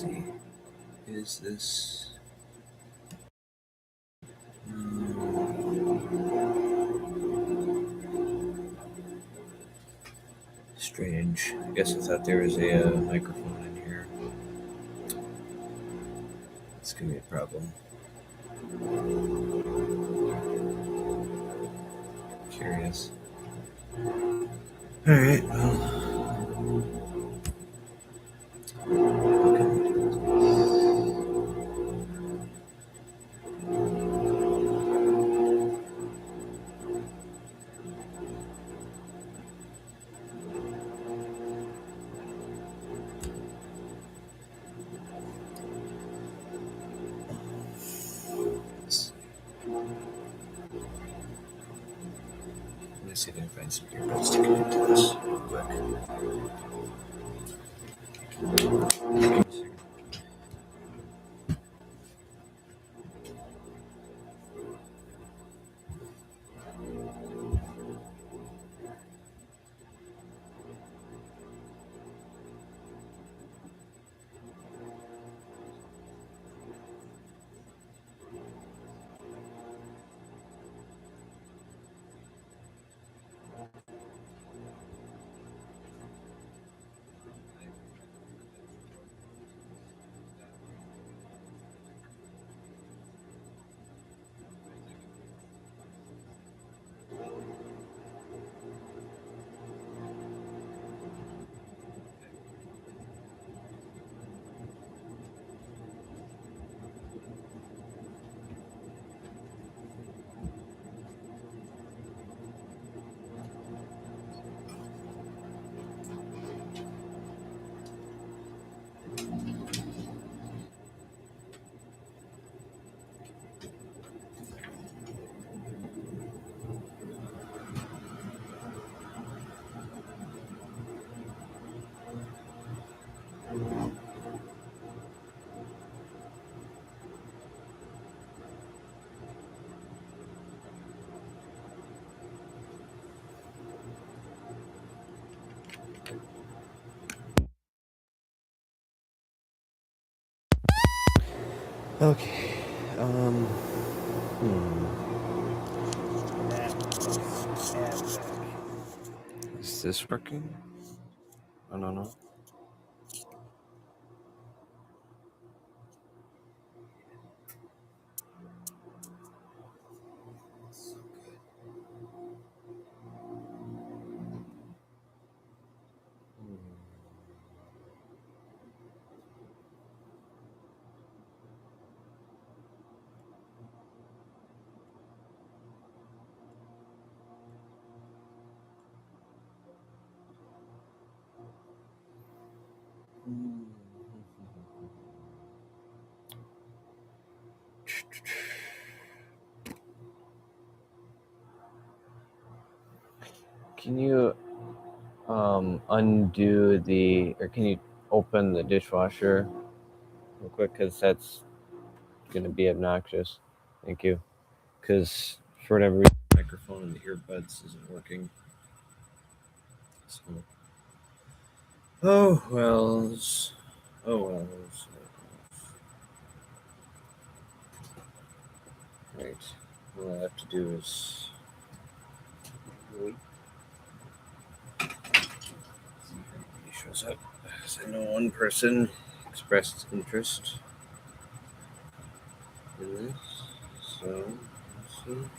see. Is this... strange. I guess I thought there was a microphone in here. It's gonna be a problem. Curious. Alright, well. Let me see if I can find some earbuds to connect to this real quick. Okay. Is this working? I don't know. Can you undo the, or can you open the dishwasher real quick? Because that's going to be obnoxious. Thank you. Because for whatever reason, the microphone and the earbuds isn't working. So, oh well. Right. All I have to do is wait. He shows up. I know one person expressed interest in this. So, let's see.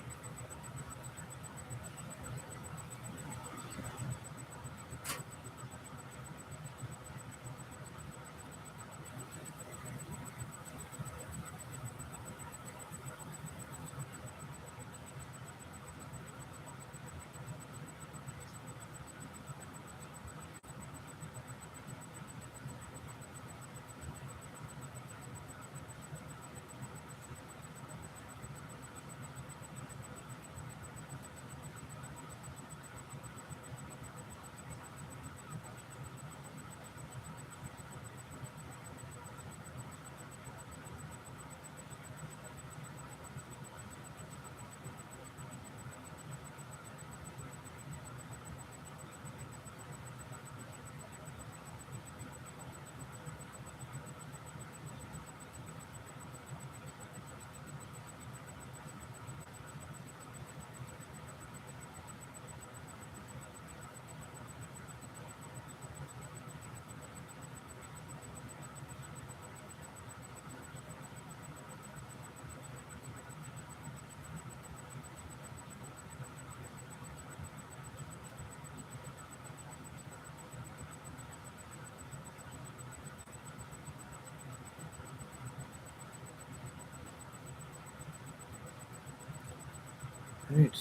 Alright,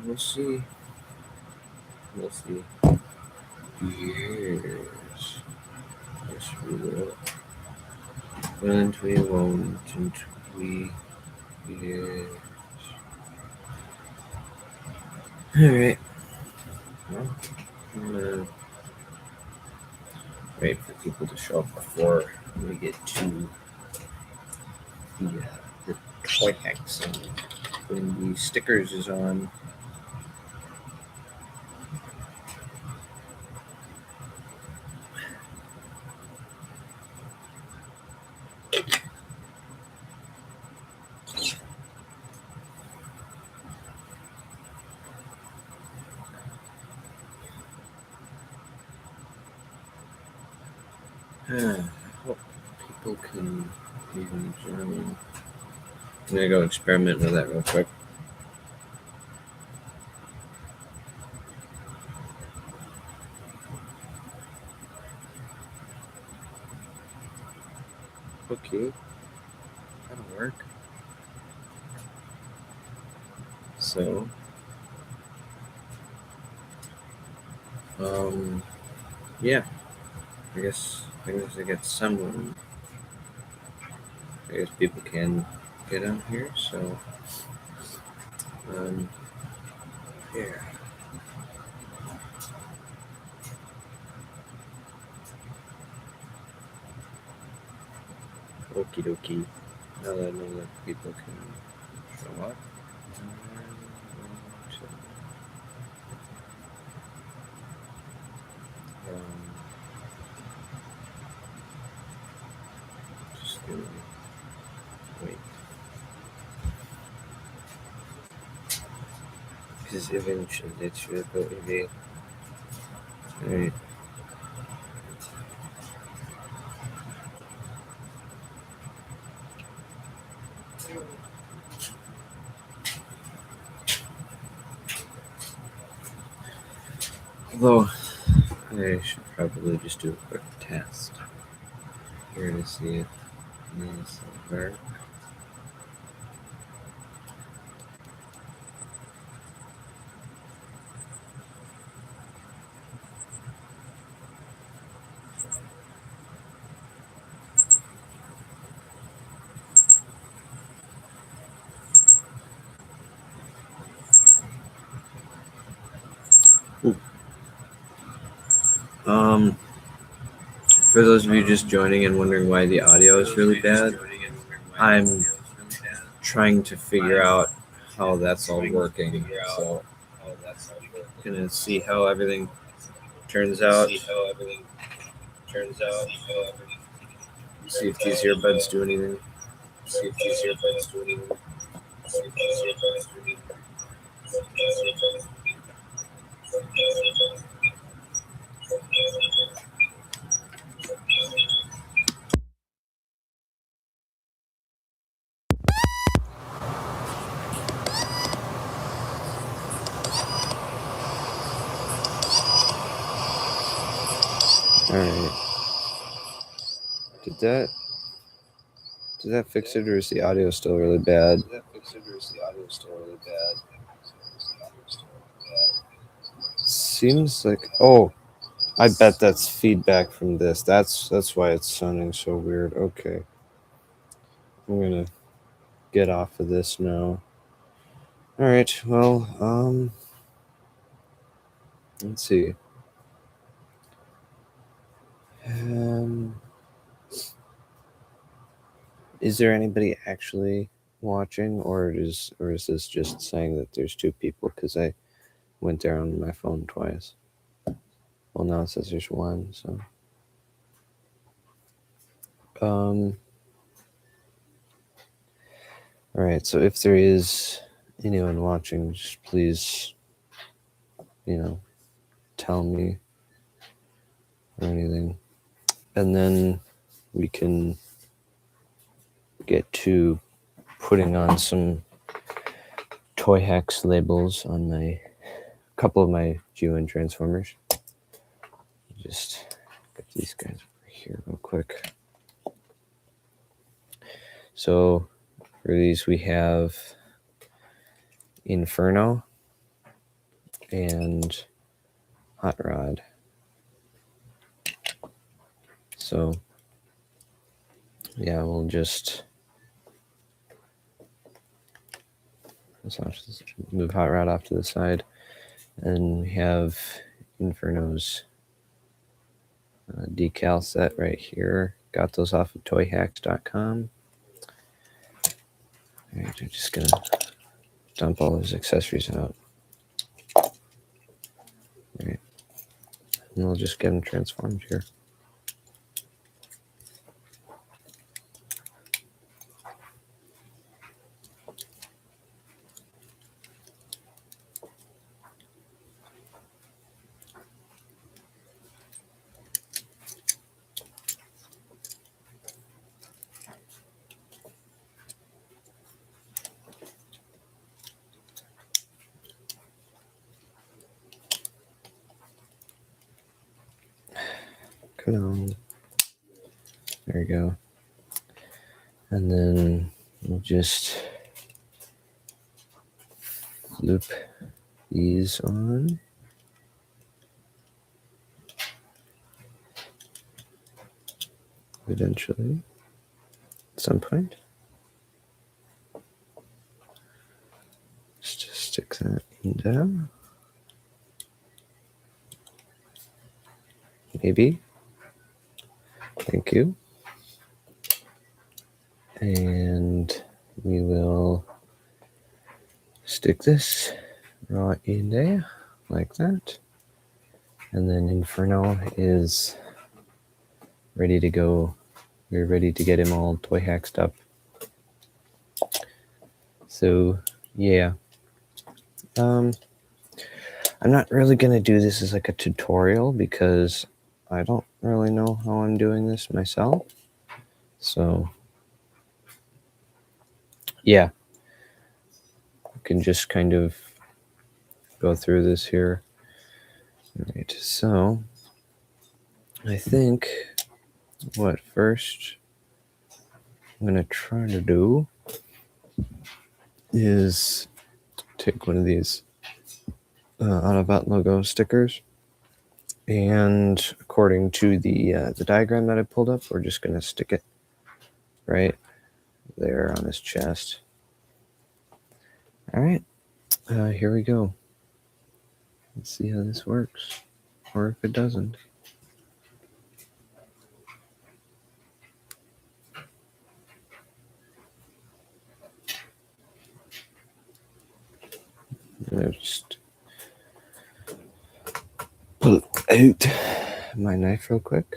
we'll see. We'll see. Yes. Yes, we will. And we won't, and we... Yes. Alright. Well, I'm gonna wait for people to show up before we get to the Toyhaxing. When the stickers is on. I hope people can even join. I'm gonna go experiment with that real quick. Okay, that'll work. So, yeah, I guess I get someone. I guess people can get on here. So, yeah. Okie dokie. Now that I know that people can show up. Just gonna wait. Because eventually it should go away. Alright. Although, I should probably just do a quick test here to see if this will work. For those of you just joining and wondering why the audio is really bad, I'm trying to figure out how that's all working. So I'm gonna see how everything turns out. See if these earbuds do anything. Alright. Did that fix it, or is the audio still really bad? Seems like, oh, I bet that's feedback from this. That's why it's sounding so weird. Okay. I'm gonna get off of this now. Alright, well, let's see. Is there anybody actually watching, or is this just saying that there's two people? Because I went there on my phone twice. Well, now it says there's one. So, all right. So if there is anyone watching, just please, tell me or anything, and then we can get to putting on some Toyhax labels on a couple of my GUN transformers. Just get these guys over here real quick. So for these we have Inferno and Hot Rod. So yeah, we'll just move Hot Rod off to the side, and we have Inferno's decal set right here. Got those off of Toyhax.com. All right, I'm just gonna dump all those accessories out. All right, and we'll just get them transformed here. Come on. There we go. And then we'll just loop these on. Eventually, at some point. Just stick that in down. Maybe. Thank you. And we will stick this right in there like that. And then Inferno is ready to go. We're ready to get him all toy hacked up. So yeah. I'm not really gonna do this as like a tutorial because I don't really know how I'm doing this myself. So yeah, we can just kind of go through this here. All right, so I think what first I'm gonna try to do is take one of these Autobot logo stickers, and according to the diagram that I pulled up, we're just gonna stick it right there on his chest. All right, here we go. Let's see how this works, or if it doesn't. I'll just pull out my knife real quick.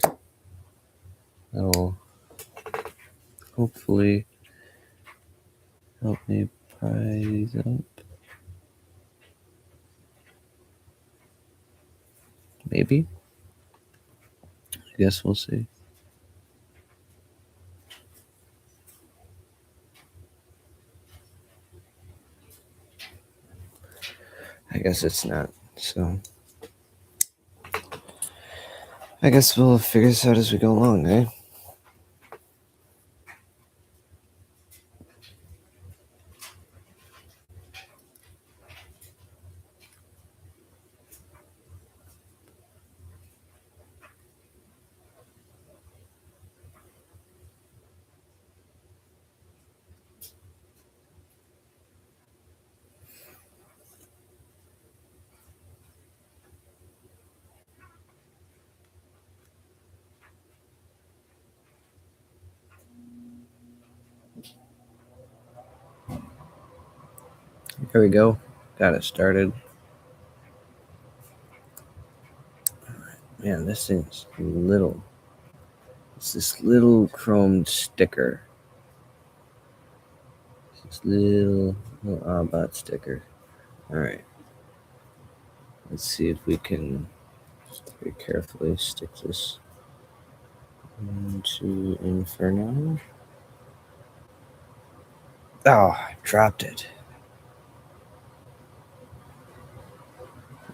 That'll hopefully help me prise up. Maybe. I guess we'll see. I guess it's not, so I guess we'll figure this out as we go along, eh? Here we go. Got it started. Man, this thing's little. It's this little chromed sticker. It's this little Autobot sticker. All right. Let's see if we can very carefully stick this into Inferno. Oh, I dropped it.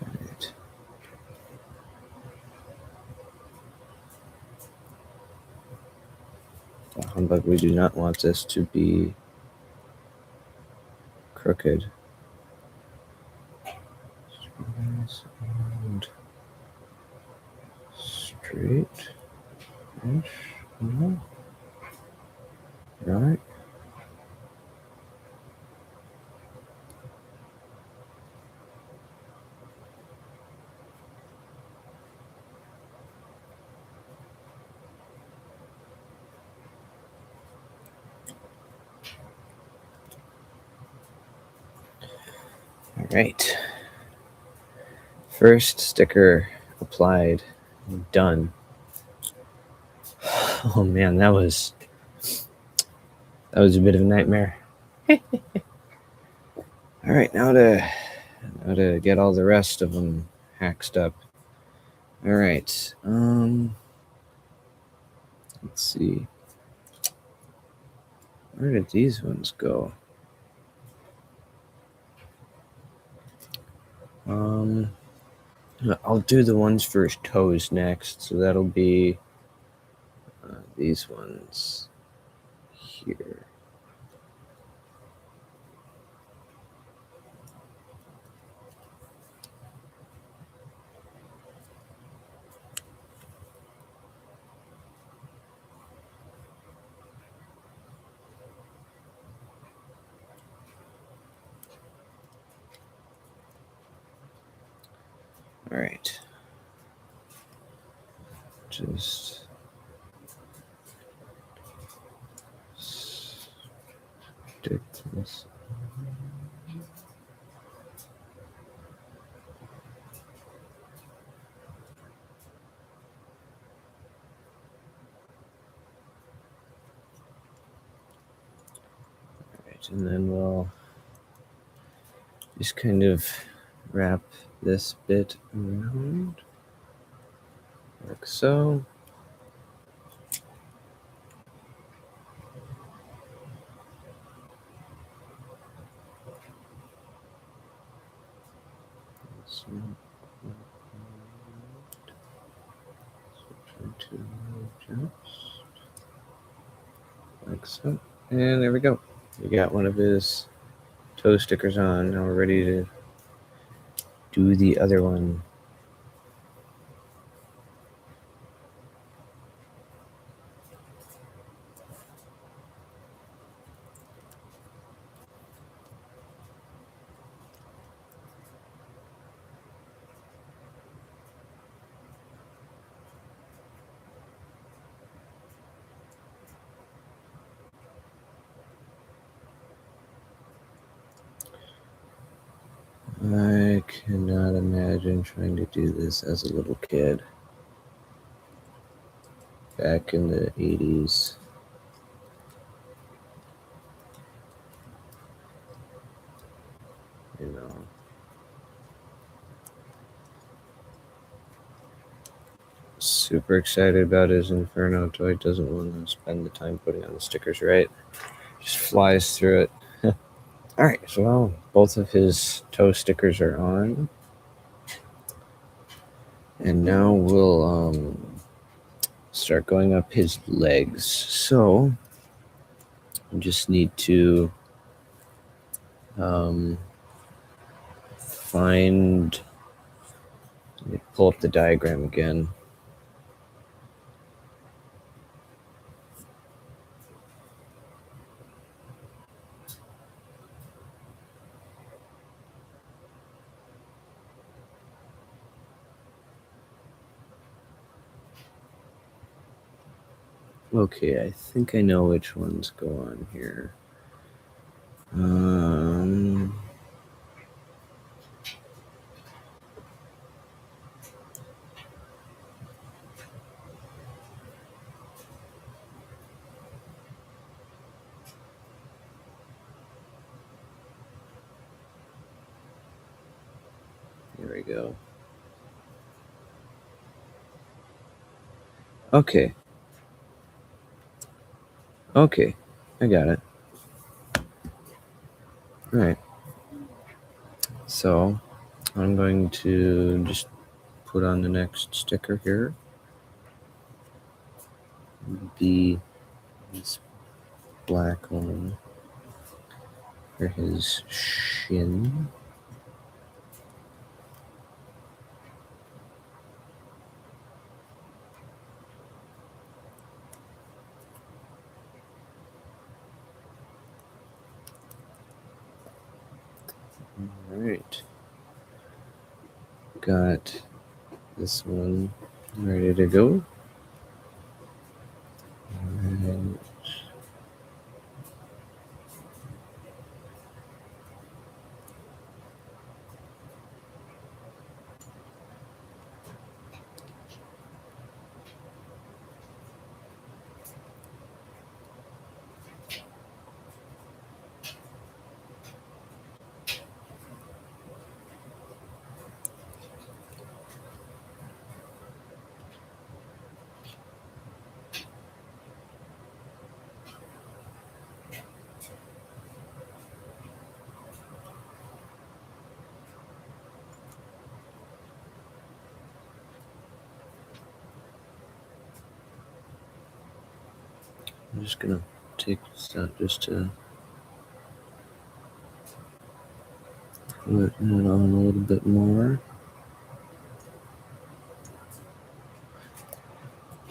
All right. Oh, humbug, we do not want this to be crooked. this and straight-ish. Right. All right. First sticker applied, done. Oh man, that was a bit of a nightmare. All right, now to get all the rest of them hacked up. All right. Let's see. Where did these ones go? I'll do the ones for toes next, so that'll be these ones here. All right. Just stick this. All right, and then we'll just kind of wrap this bit around like so. Like so. And there we go. We got one of his toe stickers on. Now we're ready to do the other one. I cannot imagine trying to do this as a little kid back in the 80s. You know. Super excited about his Inferno toy. Doesn't want to spend the time putting on the stickers, right? Just flies through it. All right, so both of his toe stickers are on. And now we'll start going up his legs. So I just need to find, let me pull up the diagram again. Okay, I think I know which ones go on here. There we go. Okay. Okay, I got it. All right. So I'm going to just put on the next sticker here. Be this black one for his shin. All right. Got this one ready to go. And I'm just gonna take this out just to put it on a little bit more.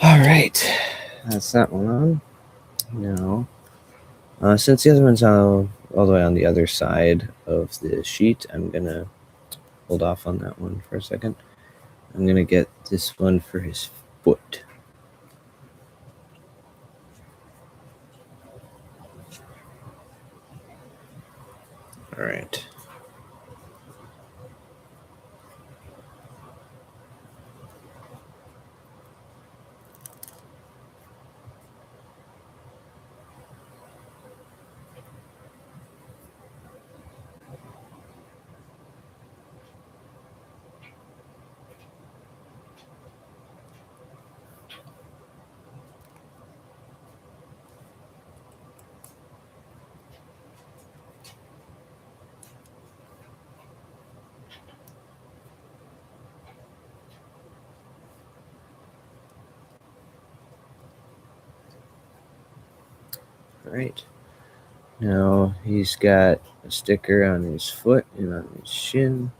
All right, that's that one on. Now, since the other one's all the way on the other side of the sheet, I'm gonna hold off on that one for a second. I'm gonna get this one for his foot. All right. All right. Now he's got a sticker on his foot and on his shin,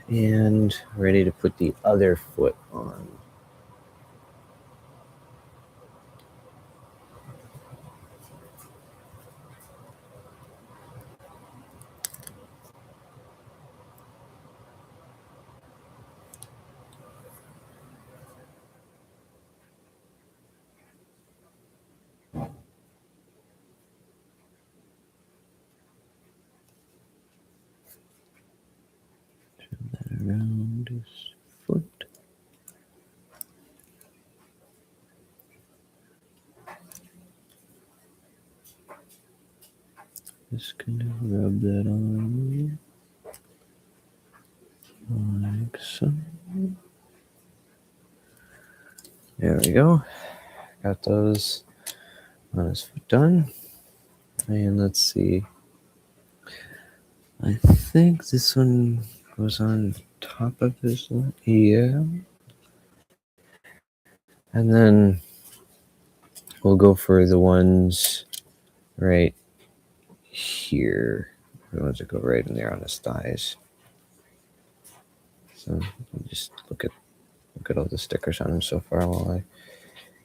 and ready to put the other foot on. Turn that around his foot. Just gonna rub that on like so. There we go. Got those on his foot done. And let's see. I think this one goes on top of his leg. Yeah. And then we'll go for the ones right here. The ones that go right in there on his thighs. So just look at all the stickers on him so far while I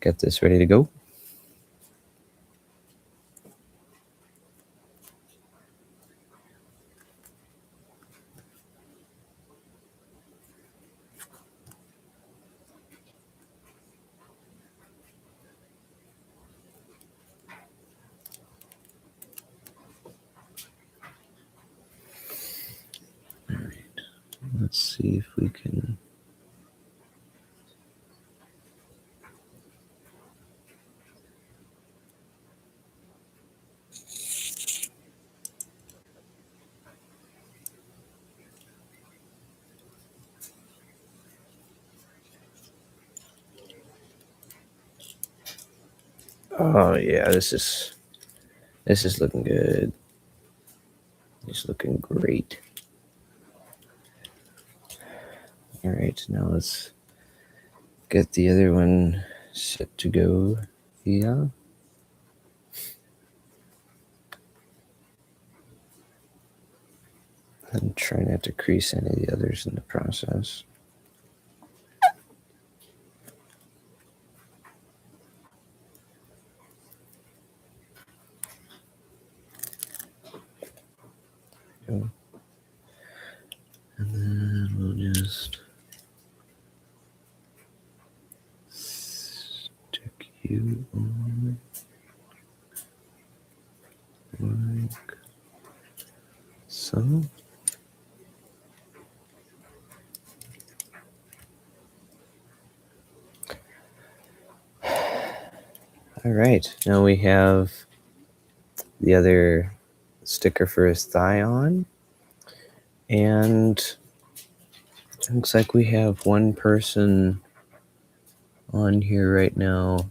get this ready to go. All right. Let's see if we can. Oh yeah, this is looking good. It's looking great. All right, now let's get the other one set to go. Yeah. And try not to crease any of the others in the process. you on like so. All right, now we have the other sticker for his thigh on, and it looks like we have one person on here right now.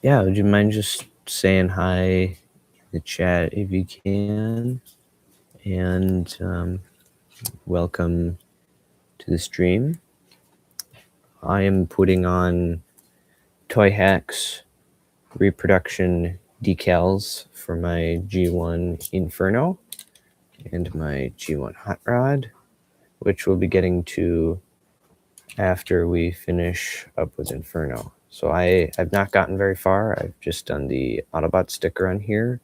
Yeah, would you mind just saying hi in the chat if you can? And welcome to the stream. I am putting on Toyhax reproduction decals for my G1 Inferno and my G1 Hot Rod, which we'll be getting to after we finish up with Inferno. So I've not gotten very far. I've just done the Autobot sticker on here,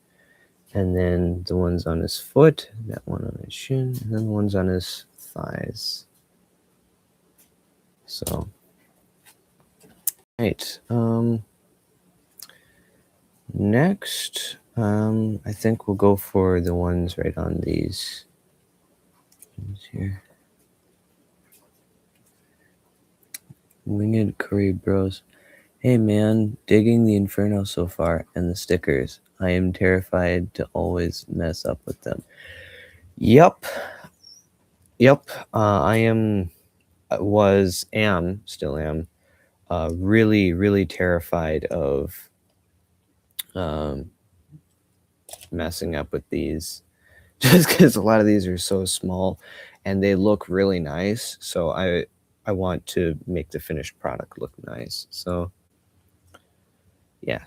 and then the ones on his foot, that one on his shin, and then the ones on his thighs. So, right. Next, I think we'll go for the ones right on these ones here. Winged Curry Bros. Hey man, digging the Inferno so far, and the stickers. I am terrified to always mess up with them. Yep. I am, still am, really, really terrified of messing up with these, just because a lot of these are so small and they look really nice. So I want to make the finished product look nice. So yeah.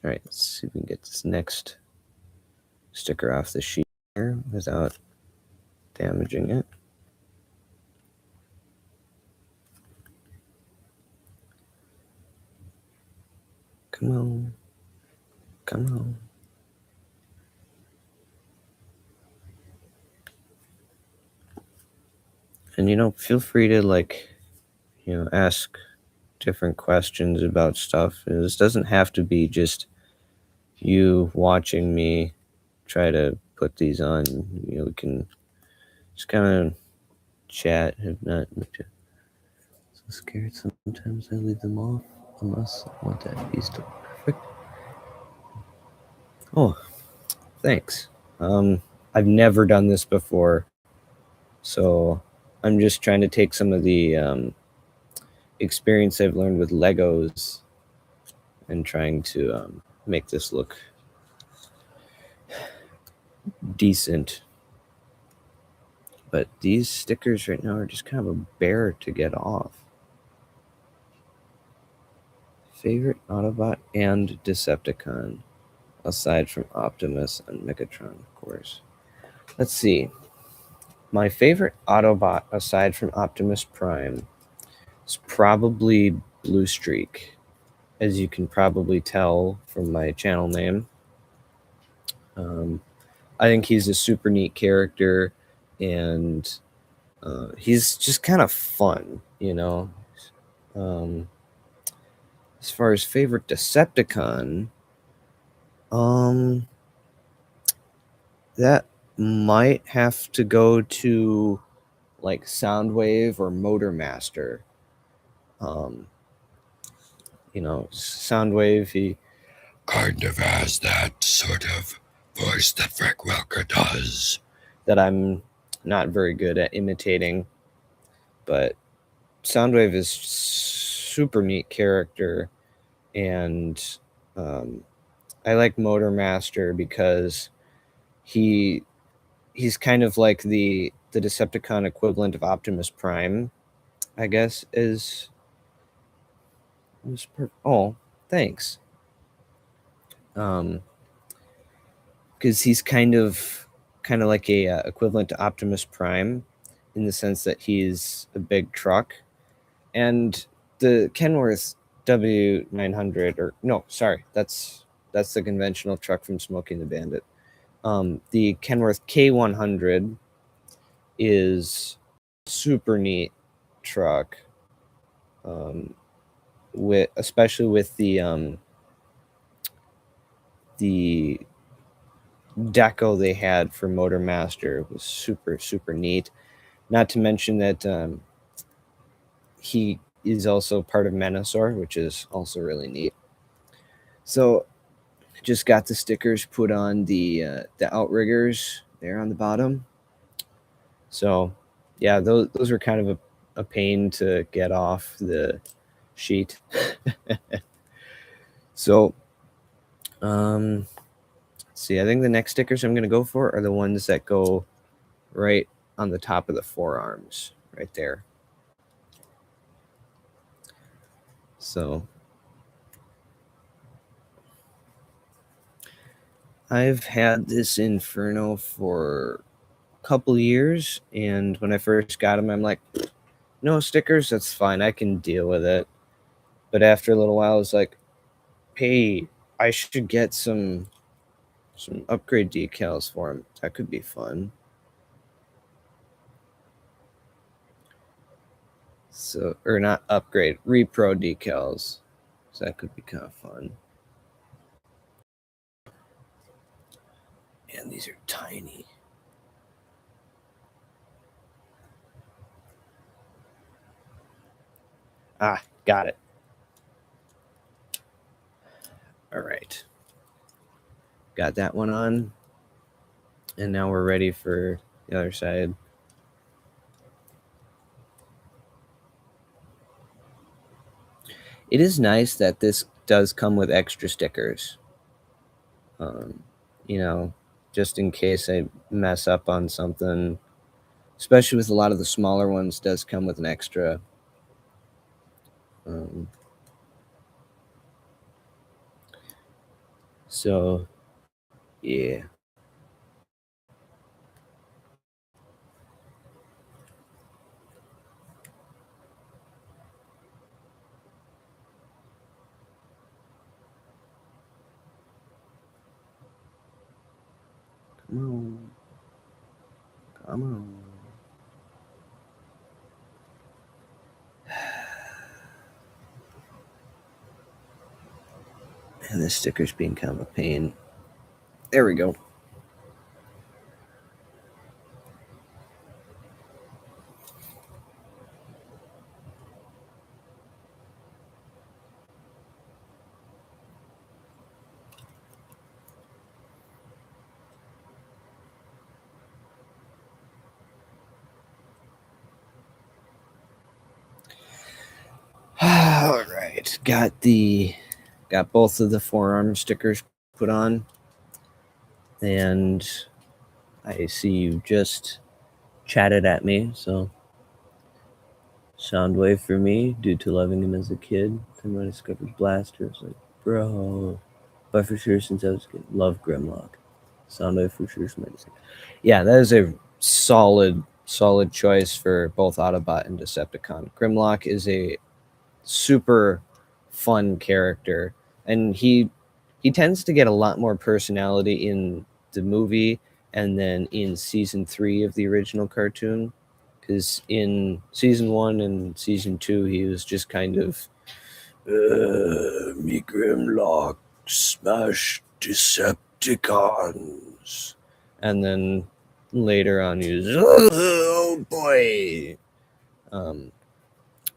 All right, let's see if we can get this next sticker off the sheet here without damaging it. Come on. Come on. And feel free to ask different questions about stuff. This doesn't have to be just you watching me try to put these on. We can just kind of chat. If not, so scared sometimes I leave them off unless I want that piece to look perfect. Oh, thanks. I've never done this before, so I'm just trying to take some of the experience I've learned with Legos and trying to make this look decent. But these stickers right now are just kind of a bear to get off. Favorite Autobot and Decepticon, aside from Optimus and Megatron, of course. Let's see. My favorite Autobot, aside from Optimus Prime, is probably Bluestreak, as you can probably tell from my channel name. I think he's a super neat character, and he's just kind of fun, As far as favorite Decepticon, that might have to go to like Soundwave or Motormaster. Soundwave, he kind of has that sort of voice that Frank Welker does that I'm not very good at imitating. But Soundwave is super neat character, and I like Motormaster because he's kind of like the Decepticon equivalent of Optimus Prime, I guess. Oh, thanks. Because he's kind of like a equivalent to Optimus Prime in the sense that he's a big truck, and the Kenworth W900, or no, sorry, that's the conventional truck from Smokey and the Bandit. The Kenworth K100 is super neat truck, especially with the deco they had for Motormaster. It was super neat. Not to mention that he is also part of Menasor, which is also really neat. So just got the stickers put on the outriggers there on the bottom. So yeah, those were kind of a pain to get off the sheet. So let's see, I think the next stickers I'm going to go for are the ones that go right on the top of the forearms, right there. So I've had this Inferno for a couple years, and when I first got him, I'm like, no stickers, that's fine, I can deal with it. But after a little while, I was like, hey, I should get some upgrade decals for him. That could be fun. So, or not upgrade, repro decals. So that could be kind of fun. Man, these are tiny. Ah, got it. All right. Got that one on. And now we're ready for the other side. It is nice that this does come with extra stickers. You know, just in case I mess up on something, especially with a lot of the smaller ones, does come with an extra. So, yeah. Come on. Come on. And this sticker's being kind of a pain. There we go. All right, got both of the forearm stickers put on, and I see you just chatted at me. So, Soundwave for me, due to loving him as a kid. Then when I discovered Blaster, I was like, bro. But for sure, since I was a kid, love Grimlock. Soundwave for sure is my decision. Yeah, that is a solid choice for both Autobot and Decepticon. Grimlock is a super fun character, and he tends to get a lot more personality in the movie and then in season 3 of the original cartoon, because in season 1 and season 2 he was just kind of me Grimlock smash Decepticons, and then later on he was, oh boy.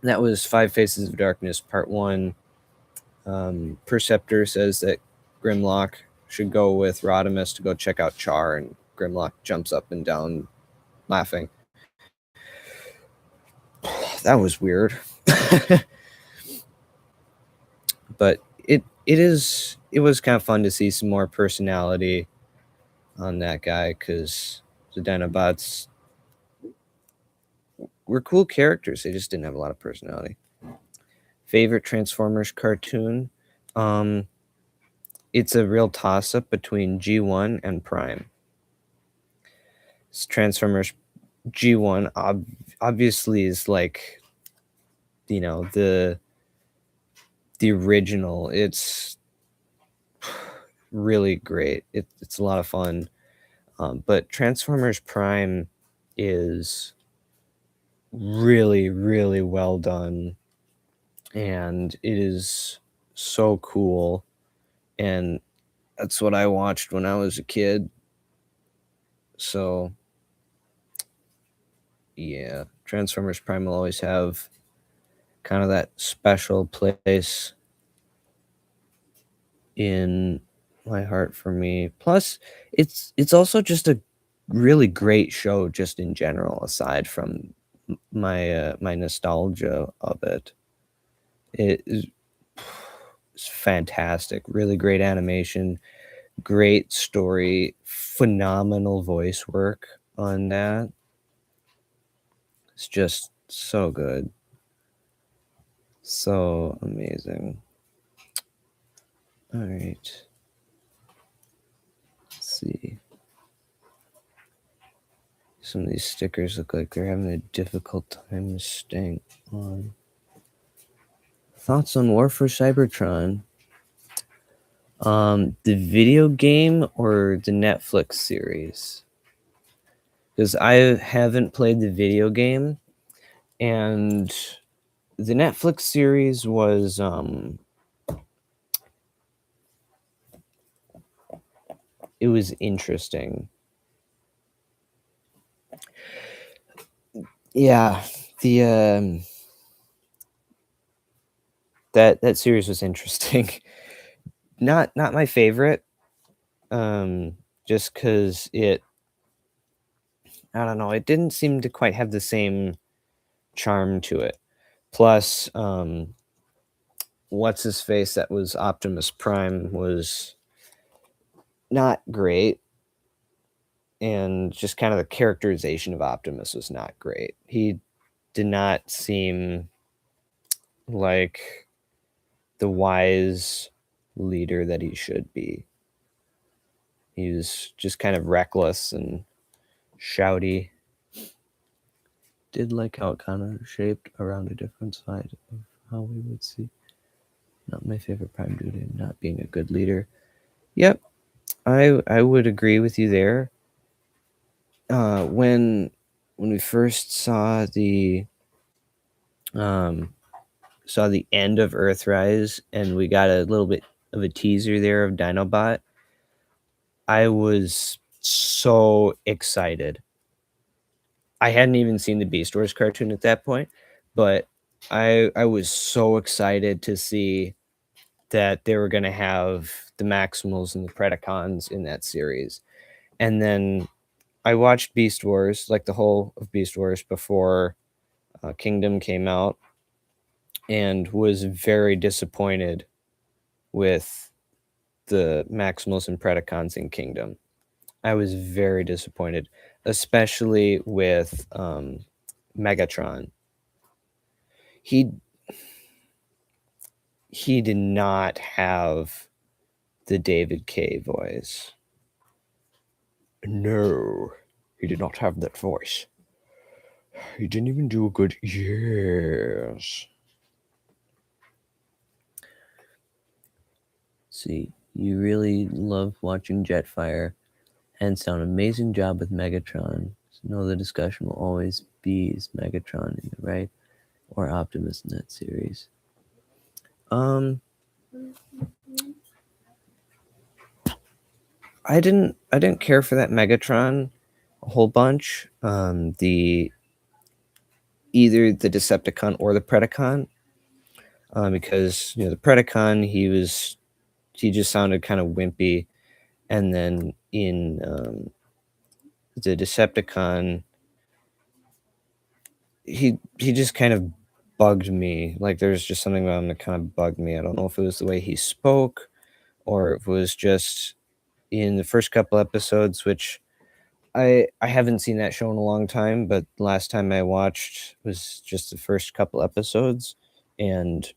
That was Five Faces of Darkness Part 1. Perceptor says that Grimlock should go with Rodimus to go check out Char, and Grimlock jumps up and down laughing. That was weird. But it was kind of fun to see some more personality on that guy, because the Dinobots were cool characters. They just didn't have a lot of personality. Favorite Transformers cartoon? It's a real toss-up between G1 and Prime. Transformers G1 obviously is like, the original. It's really great. It's a lot of fun. But Transformers Prime is really, really well done, and it is so cool, and that's what I watched when I was a kid. So yeah, Transformers Prime will always have kind of that special place in my heart for me. Plus, it's also just a really great show just in general, aside from my nostalgia of it. It is it's fantastic. Really great animation, great story, phenomenal voice work on that. It's just so good. So amazing. All right. Let's see. Some of these stickers look like they're having a difficult time staying on. Thoughts on War for Cybertron? The video game or the Netflix series? Because I haven't played the video game, and the Netflix series was it was interesting. Yeah, the that series was interesting. Not my favorite, just because I don't know, it didn't seem to quite have the same charm to it. Plus, what's his face that was Optimus Prime was not great, and just kind of the characterization of Optimus was not great. He did not seem like the wise leader that he should be. He was just kind of reckless and shouty. Did like how it kind of shaped around a different side of how we would see. Not my favorite Prime due to not being a good leader. Yep, I would agree with you there. When we first saw the end of Earthrise and we got a little bit of a teaser there of Dinobot, I was so excited. I hadn't even seen the Beast Wars cartoon at that point, but I was so excited to see that they were going to have the Maximals and the Predacons in that series. And then I watched Beast Wars, like the whole of Beast Wars before Kingdom came out, and was very disappointed with the Maximals and Predacons in Kingdom. I was very disappointed, especially with Megatron. He did not have the David Kaye voice. No, he did not have that voice. He didn't even do a good yes. See, you really love watching Jetfire. Hands down, amazing job with Megatron. So no, the discussion will always be is Megatron in the right or Optimus in that series. I didn't care for that Megatron a whole bunch. Either the Decepticon or the Predacon, because the Predacon he just sounded kind of wimpy, and then in the Decepticon he just kind of bugged me. Like there's just something about him that kind of bugged me. I don't know if it was the way he spoke or if it was just in the first couple episodes, which I haven't seen that show in a long time, but last time I watched was just the first couple episodes, and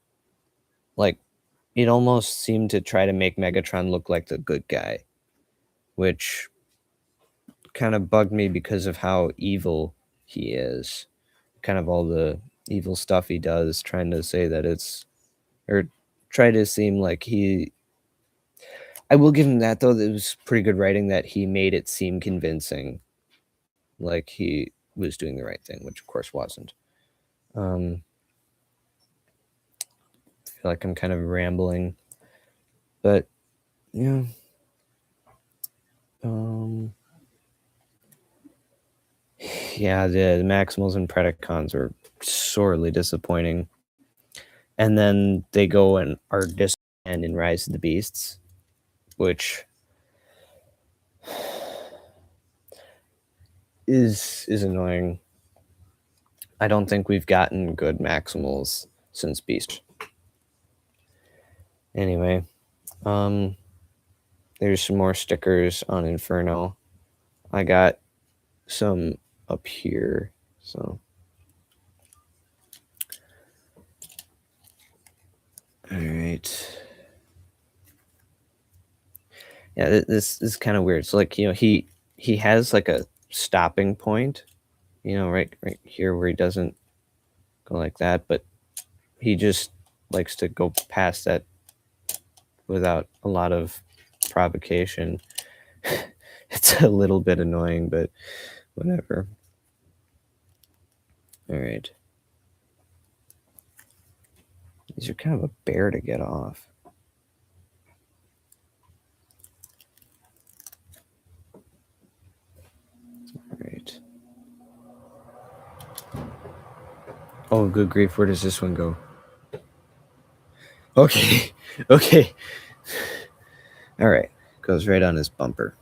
like it almost seemed to try to make Megatron look like the good guy, which kind of bugged me because of how evil he is. Kind of all the evil stuff he does, trying to say that or try to seem like he. I will give him that though. It was pretty good writing that he made it seem convincing, like he was doing the right thing, which of course wasn't. I feel like I'm kind of rambling, but yeah. Yeah, the Maximals and Predacons are sorely disappointing. And then they go and are disbanded in Rise of the Beasts, which is annoying. I don't think we've gotten good Maximals since Beast. Anyway, there's some more stickers on Inferno. I got some up here, so. All right. Yeah, this is kind of weird. So, like, he has like a stopping point, right here where he doesn't go like that, but he just likes to go past that without a lot of provocation. It's a little bit annoying, but whatever. All right. These are kind of a bear to get off. All right. Oh, good grief. Where does this one go? Okay. Okay. All right. Goes right on his bumper.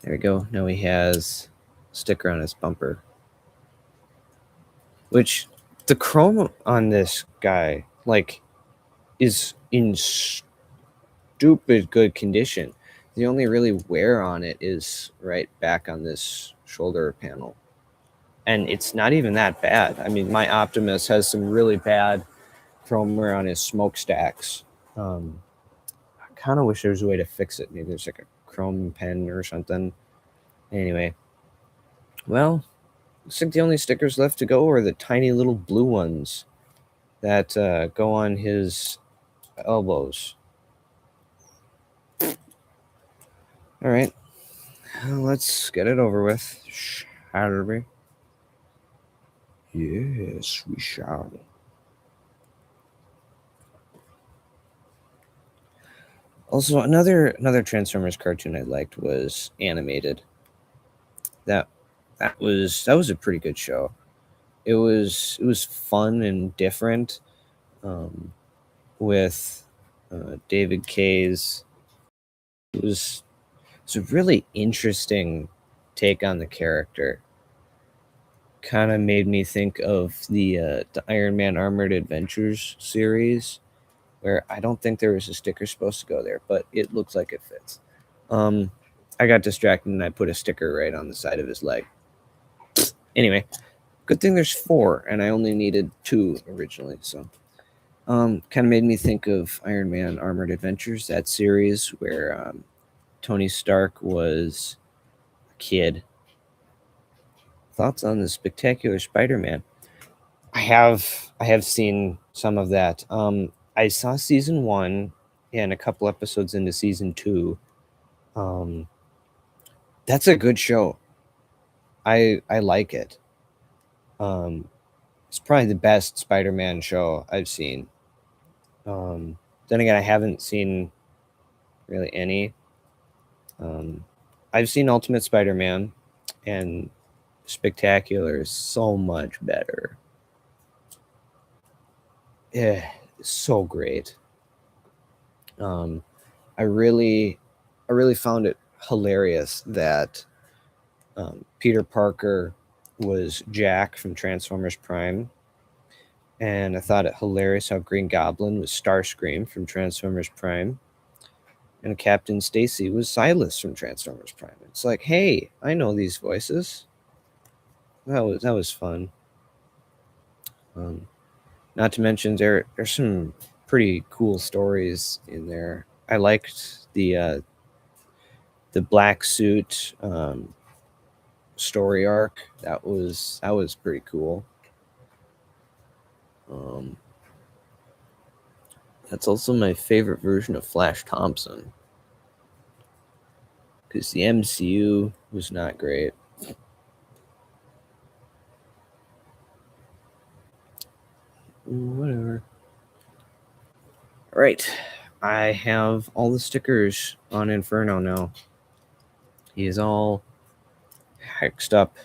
There we go. Now he has a sticker on his bumper. Which, the chrome on this guy, like, is in stupid good condition. The only really wear on it is right back on this shoulder panel. And it's not even that bad. I mean, my Optimus has some really bad chrome wear on his smokestacks. I kind of wish there was a way to fix it. Maybe there's like a chrome pen or something. Anyway, well, looks like the only stickers left to go are the tiny little blue ones that go on his elbows. All right, let's get it over with, shall we? Yes, we shall. Also, another Transformers cartoon I liked was animated. That was a pretty good show. It was fun and different, with David Kay's. It was a really interesting take on the character. Kind of made me think of the Iron Man Armored Adventures series, where I don't think there was a sticker supposed to go there, but it looks like it fits. I got distracted and I put a sticker right on the side of his leg. Anyway, good thing there's 4, and I only needed 2 originally, so. Kind of made me think of Iron Man Armored Adventures, that series where Tony Stark was a kid. Thoughts on the Spectacular Spider-Man? I have seen some of that. I saw season 1 and a couple episodes into season 2. That's a good show. I like it. It's probably the best Spider-Man show I've seen. Then again, I haven't seen really any. I've seen Ultimate Spider-Man, and Spectacular is so much better. Yeah, so great. I really found it hilarious that Peter Parker was Jack from Transformers Prime, and I thought it hilarious how Green Goblin was Starscream from Transformers Prime, and Captain Stacy was Silas from Transformers Prime. It's like, hey, I know these voices. That was fun. Not to mention there's some pretty cool stories in there. I liked the black suit story arc. That was pretty cool. That's also my favorite version of Flash Thompson, because the MCU was not great. Whatever. All right, I have all the stickers on Inferno now. He is all hexed up.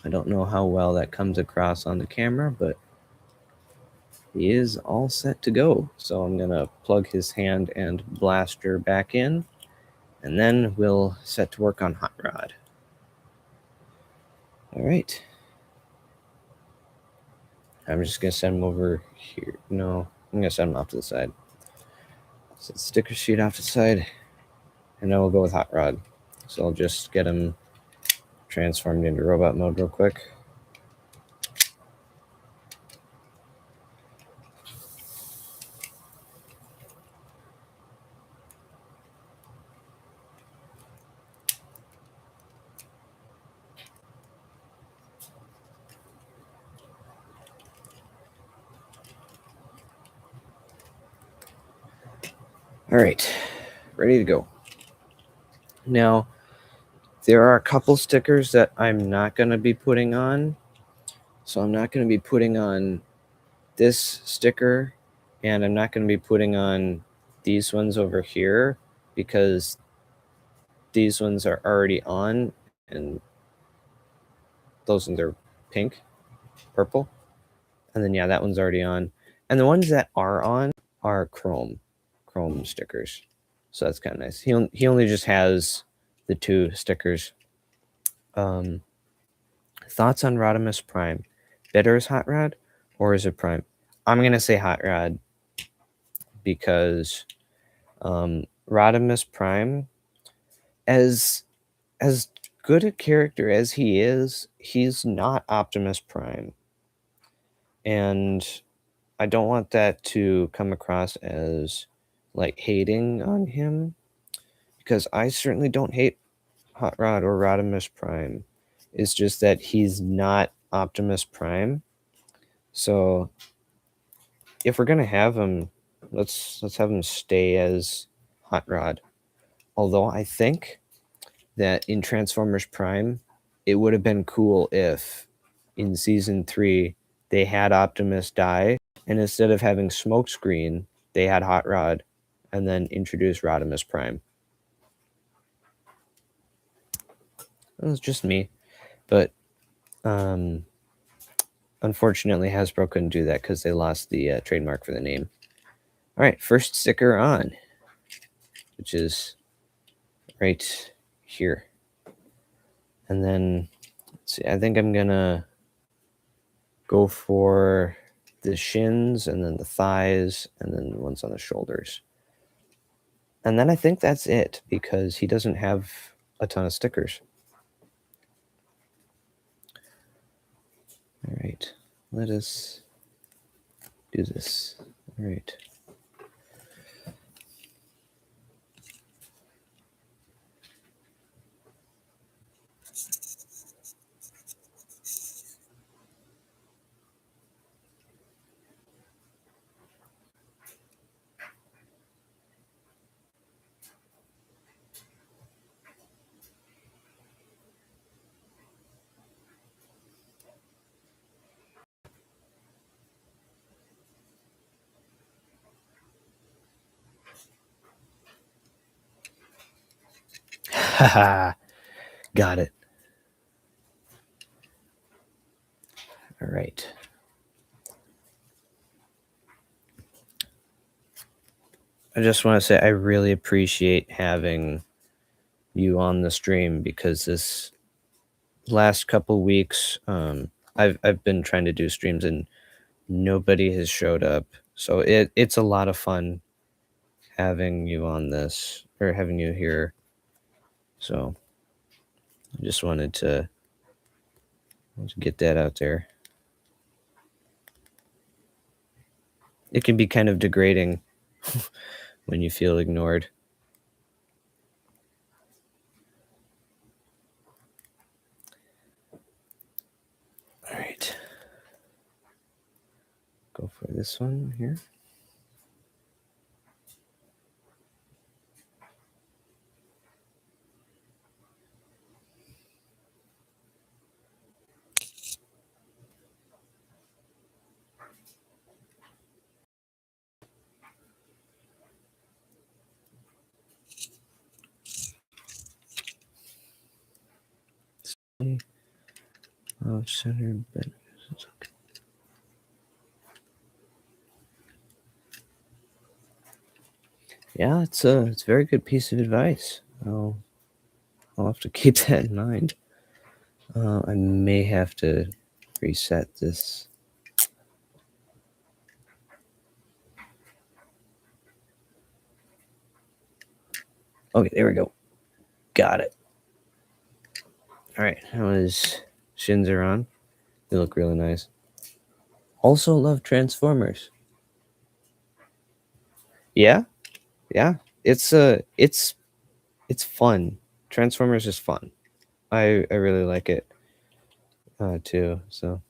I don't know how well that comes across on the camera, but he is all set to go. So I'm going to plug his hand and blaster back in, and then we'll set to work on Hot Rod. All right. I'm just going to send him over here. No, I'm going to send him off to the side. Set the sticker sheet off to the side, and then we'll go with Hot Rod. So I'll just get him transformed into robot mode real quick. All right, ready to go. Now, there are a couple stickers that I'm not going to be putting on. So I'm not going to be putting on this sticker, and I'm not going to be putting on these ones over here, because these ones are already on, and those ones are pink, purple. And then, yeah, that one's already on. And the ones that are on are chrome stickers. So that's kind of nice. He only just has the 2 stickers. Thoughts on Rodimus Prime? Better as Hot Rod, or is it Prime? I'm going to say Hot Rod, because Rodimus Prime, as good a character as he is, he's not Optimus Prime. And I don't want that to come across as like hating on him, because I certainly don't hate Hot Rod or Rodimus Prime. It's just that he's not Optimus Prime. So if we're gonna have him, let's have him stay as Hot Rod. Although I think that in Transformers Prime, it would have been cool if in season 3 they had Optimus die, and instead of having Smokescreen, they had Hot Rod, and then introduced Rodimus Prime. It was just me, but unfortunately Hasbro couldn't do that because they lost the trademark for the name. All right, first sticker on, which is right here. And then, let's see, I think I'm gonna go for the shins, and then the thighs, and then the ones on the shoulders. And then I think that's it, because he doesn't have a ton of stickers. All right, let us do this. All right. Haha, got it. All right. I just want to say I really appreciate having you on the stream, because this last couple weeks, I've been trying to do streams and nobody has showed up. So it's a lot of fun having you on this, or having you here. So I just wanted to get that out there. It can be kind of degrading when you feel ignored. All right. for this one here. Center, but it's okay. Yeah, it's a very good piece of advice. I'll have to keep that in mind. I may have to reset this. Okay, there we go. Got it. All right, now his shins are on. They look really nice. Also love Transformers. Yeah, yeah. It's fun. Transformers is fun. I really like it too. So.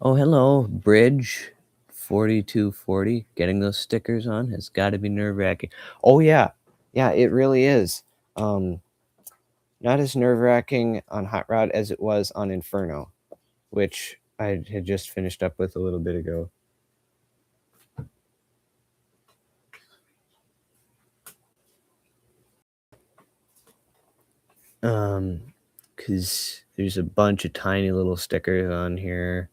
Oh, hello, Bridge 4240. Getting those stickers on has got to be nerve-wracking. Oh yeah, yeah, it really is. Not as nerve-wracking on Hot Rod as it was on Inferno, which I had just finished up with a little bit ago. Because there's a bunch of tiny little stickers on here,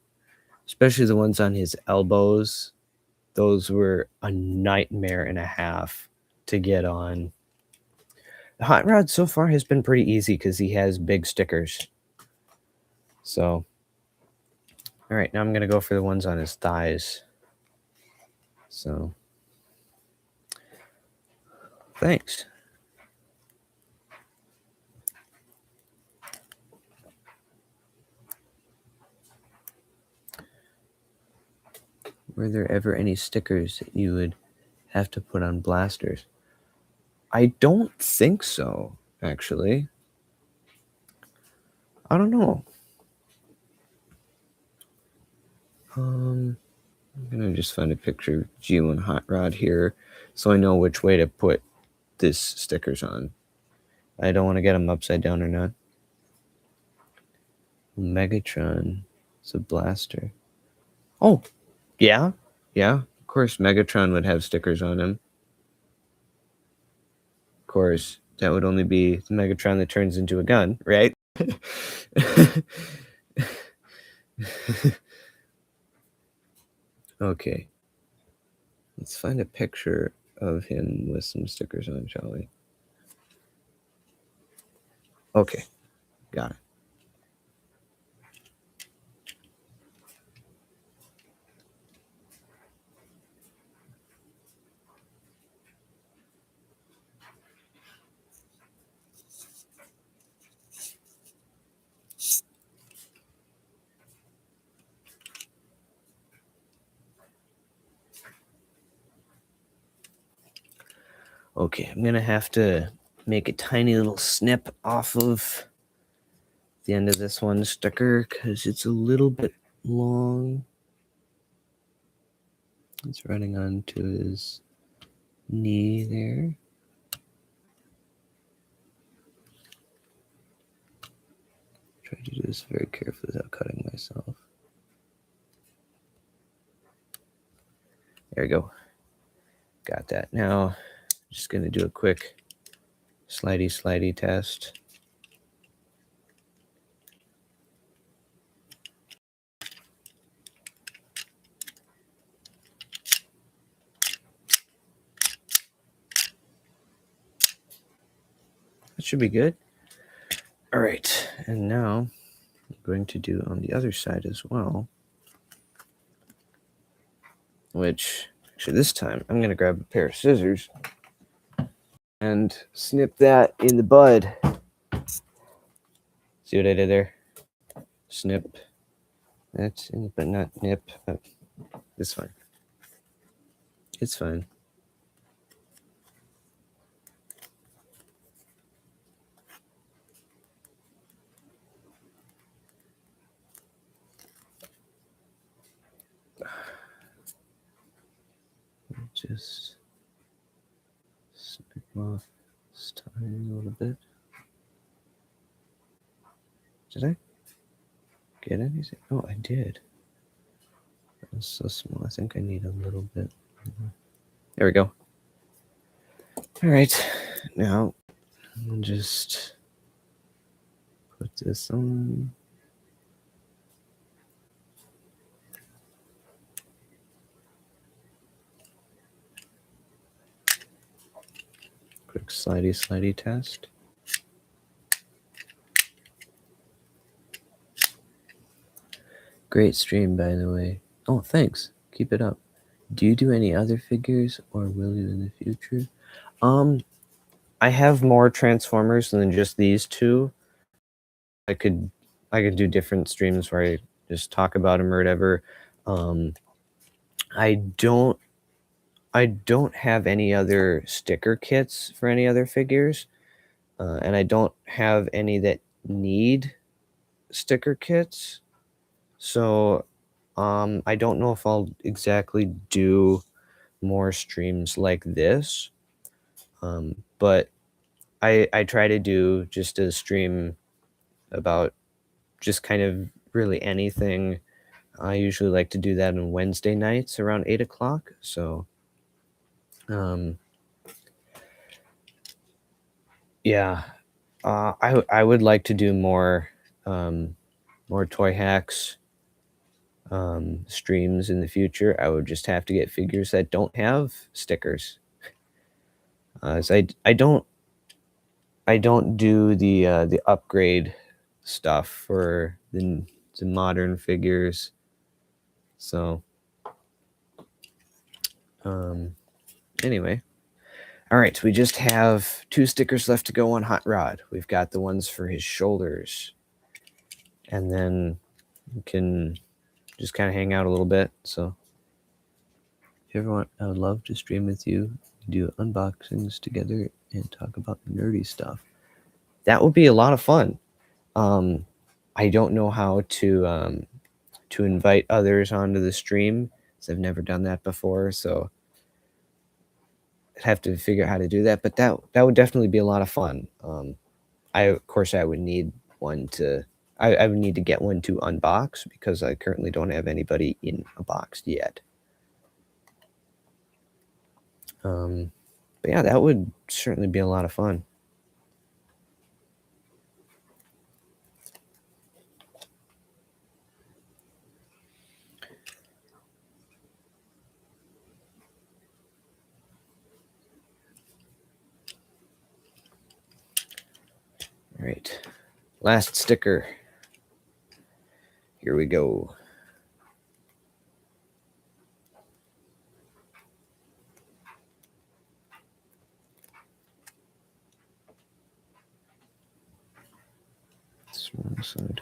especially the ones on his elbows. Those were a nightmare and a half to get on. The Hot Rod so far has been pretty easy because he has big stickers. So, all right, now I'm going to go for the ones on his thighs. So, thanks. Were there ever any stickers that you would have to put on blasters? I don't think so, actually. I don't know. I'm gonna just find a picture of G1 Hot Rod here so I know which way to put this stickers on. I don't want to get them upside down or not. Megatron is a blaster. Oh, yeah. Yeah, of course Megatron would have stickers on him. Of course, that would only be the Megatron that turns into a gun, right? Okay. Let's find a picture of him with some stickers on, shall we? Okay. Got it. Okay, I'm gonna have to make a tiny little snip off of the end of this one sticker because it's a little bit long. It's running onto his knee there. Try to do this very carefully without cutting myself. There we go. Got that. Now, just gonna do a quick slidey test. That should be good. All right, and now I'm going to do on the other side as well, which actually this time I'm going to grab a pair of scissors and snip that in the bud. See what I did there? Snip. That's in, but not nip. It's fine. It's fine. just snip off this tiny little bit. Did I get anything? Oh, I did. That was so small. I think I need a little bit. There we go. All right, now I'll just put this on. Quick slidey test. Great stream, by the way. Oh, thanks. Keep it up. Do you do any other figures, or will you in the future? I have more Transformers than just these two. I could do different streams where I just talk about them or whatever. I don't have any other sticker kits for any other figures, and I don't have any that need sticker kits. So I don't know if I'll exactly do more streams like this, but I try to do just a stream about just kind of really anything. I usually like to do that on Wednesday nights around 8 o'clock. So, yeah, I would like to do more Toy Hacks streams in the future. I would just have to get figures that don't have stickers. So I don't do the upgrade stuff for the modern figures. So anyway, all right, we just have 2 stickers left to go on Hot Rod. We've got the ones for his shoulders, and then we can just kind of hang out a little bit. So if you ever want, I would love to stream with you, do unboxings together, and talk about nerdy stuff. That would be a lot of fun. I don't know how to invite others onto the stream, because I've never done that before. So I'd have to figure out how to do that. But that would definitely be a lot of fun. I would need one to. I would need to get one to unbox, because I currently don't have anybody in a box yet. But yeah, that would certainly be a lot of fun. All right, last sticker. Here we go. Wrong side.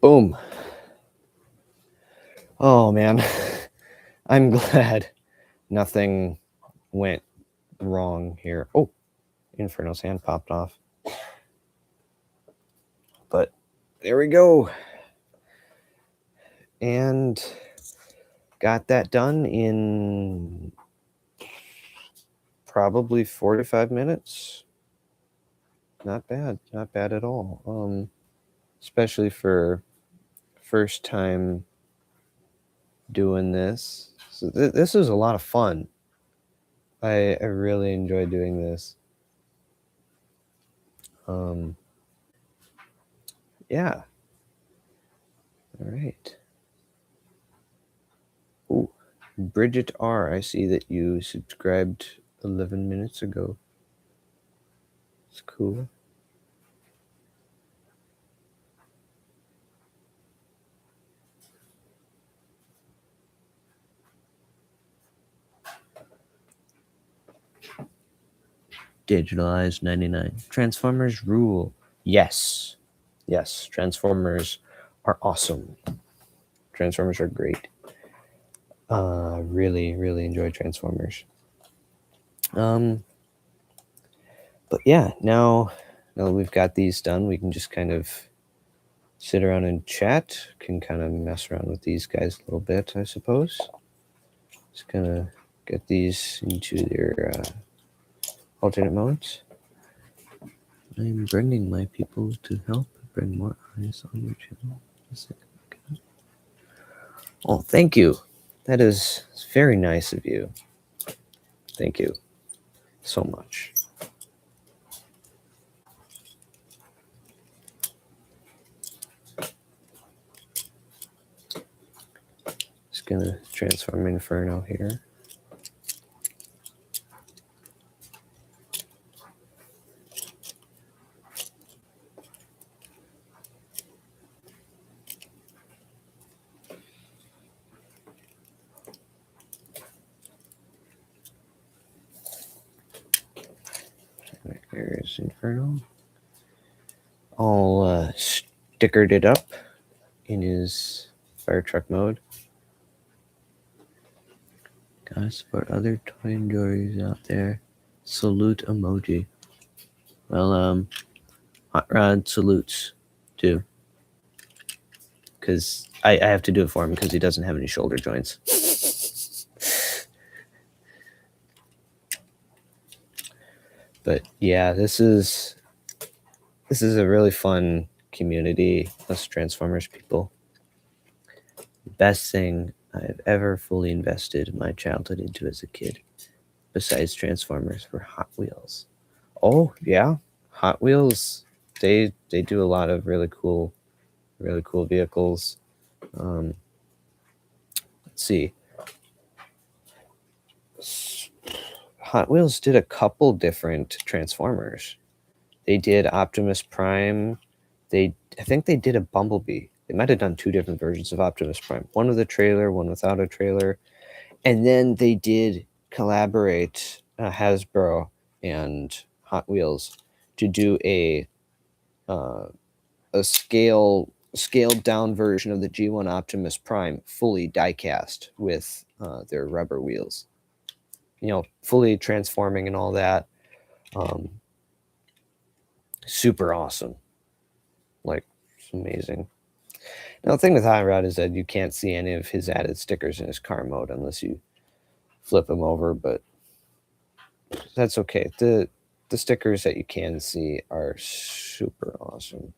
Boom. Oh man, I'm glad nothing went wrong here. Oh, Inferno's hand popped off. But there we go. And got that done in probably 45 minutes. Not bad at all. Especially for first time doing this. So this is a lot of fun. I really enjoy doing this. Yeah. All right. Ooh, Bridget R. I see that you subscribed 11 minutes ago. It's cool. Digitalized 99. Transformers rule. Yes. Transformers are awesome. Transformers are great. Really enjoy Transformers. But yeah, now that we've got these done, we can just kind of sit around and chat. Can kind of mess around with these guys a little bit, I suppose. Just gonna get these into their alternate modes. I'm bringing my people to help bring more eyes on your channel. Oh, thank you. That is very nice of you. Thank you so much. Just gonna transform Inferno here. Here's Inferno. All stickered it up in his fire truck mode. Gotta support other toy enjoyers out there. Salute emoji. Well, Hot Rod salutes too. Because I have to do it for him because he doesn't have any shoulder joints. But yeah, this is a really fun community, us Transformers people. The best thing I've ever fully invested my childhood into as a kid, besides Transformers, were Hot Wheels. Oh yeah, Hot Wheels. They do a lot of really cool vehicles. Let's see. Hot Wheels did a couple different Transformers. They did Optimus Prime. I think they did a Bumblebee. They might have done two different versions of Optimus Prime. One with a trailer, one without a trailer. And then they did collaborate, Hasbro and Hot Wheels, to do a scaled down version of the G1 Optimus Prime, fully die-cast with their rubber wheels. You know, fully transforming and all that. Super awesome. Like, it's amazing. Now, the thing with Hot Rod is that you can't see any of his added stickers in his car mode unless you flip him over, but that's okay. The stickers that you can see are super awesome.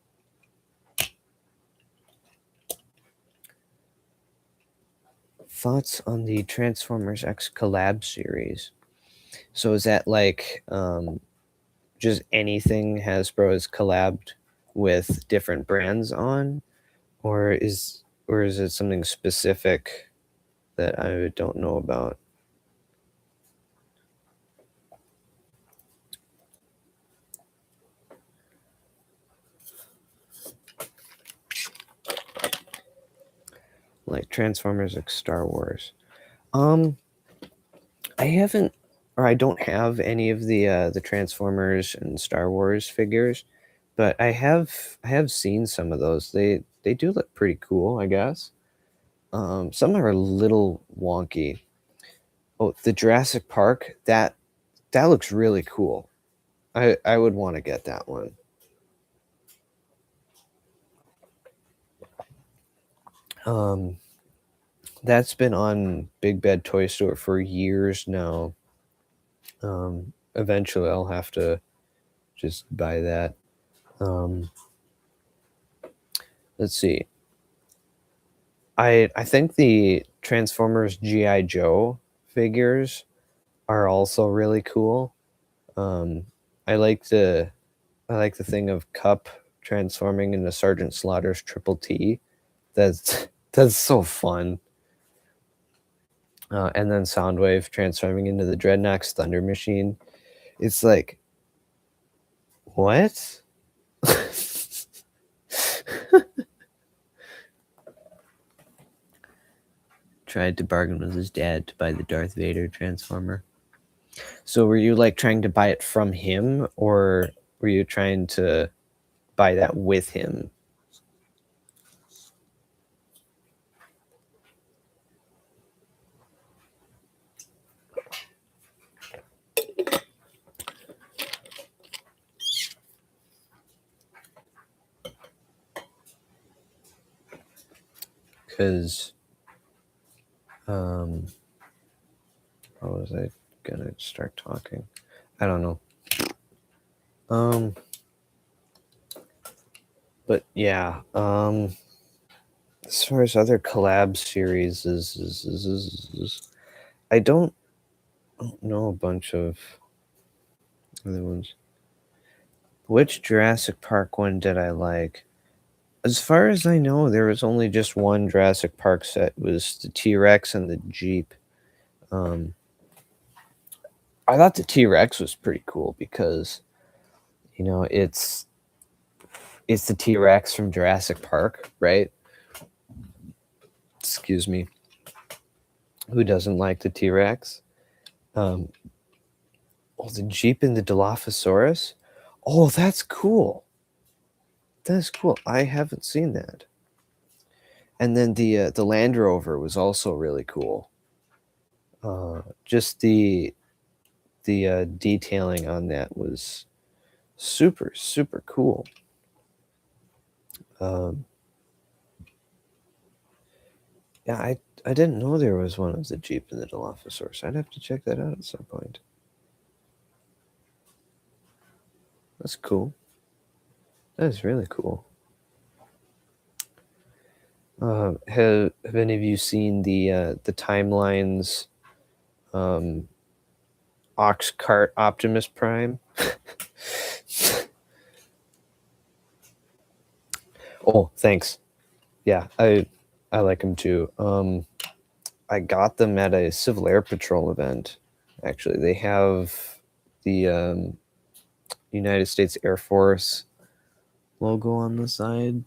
Thoughts on the Transformers X collab series? So is that like just anything Hasbro has collabed with different brands on, or is it something specific that I don't know about? Like Transformers X Star Wars. I haven't, or I don't have any of the Transformers and Star Wars figures, but I have seen some of those. They do look pretty cool, I guess. Some are a little wonky. Oh, the Jurassic Park, that looks really cool. I would want to get that one. That's been on Big Bed Toy Store for years now. Eventually I'll have to just buy that. Let's see. I think the Transformers G.I. Joe figures are also really cool. I like the thing of Cup transforming into Sergeant Slaughter's Triple T. That's so fun. And then Soundwave transforming into the Dreadnoks Thunder Machine. It's like, what? Tried to bargain with his dad to buy the Darth Vader Transformer. So were you like trying to buy it from him, or were you trying to buy that with him? because how was I gonna start talking? I don't know. But yeah, as far as other collab series I don't know a bunch of other ones. Which Jurassic Park one did I like? As far as I know, there was only just one Jurassic Park set. It was the T-Rex and the Jeep. I thought the T-Rex was pretty cool because, you know, it's the T-Rex from Jurassic Park, right? Excuse me. Who doesn't like the T-Rex? Oh, the Jeep and the Dilophosaurus? Oh, that's cool. That's cool. I haven't seen that. And then the Land Rover was also really cool. Just the detailing on that was super, super cool. Yeah, I didn't know there was one of the Jeep and the Dilophosaurus. I'd have to check that out at some point. That's cool. That is really cool. Have any of you seen the Timelines Ox Cart Optimus Prime? Oh, thanks. Yeah, I like them too. I got them at a Civil Air Patrol event. Actually, they have the United States Air Force logo on the side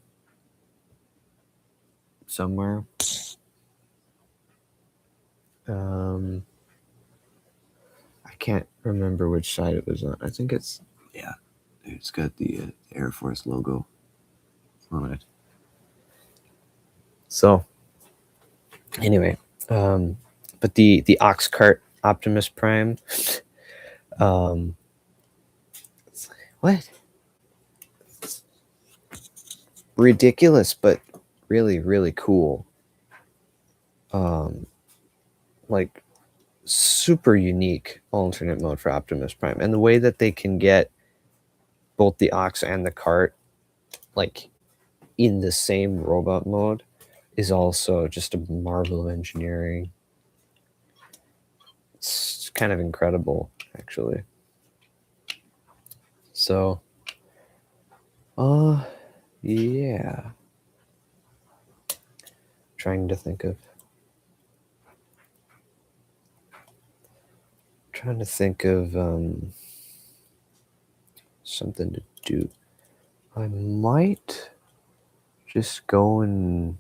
somewhere. I can't remember which side it was on. I think it's got the Air Force logo on it. So anyway, but the Ox Cart Optimus Prime, what? Ridiculous, but really, really cool. Like super unique alternate mode for Optimus Prime, and the way that they can get both the Ox and the Cart like in the same robot mode is also just a marvel of engineering. It's kind of incredible, actually. So, yeah. Trying to think of something to do. I might just go and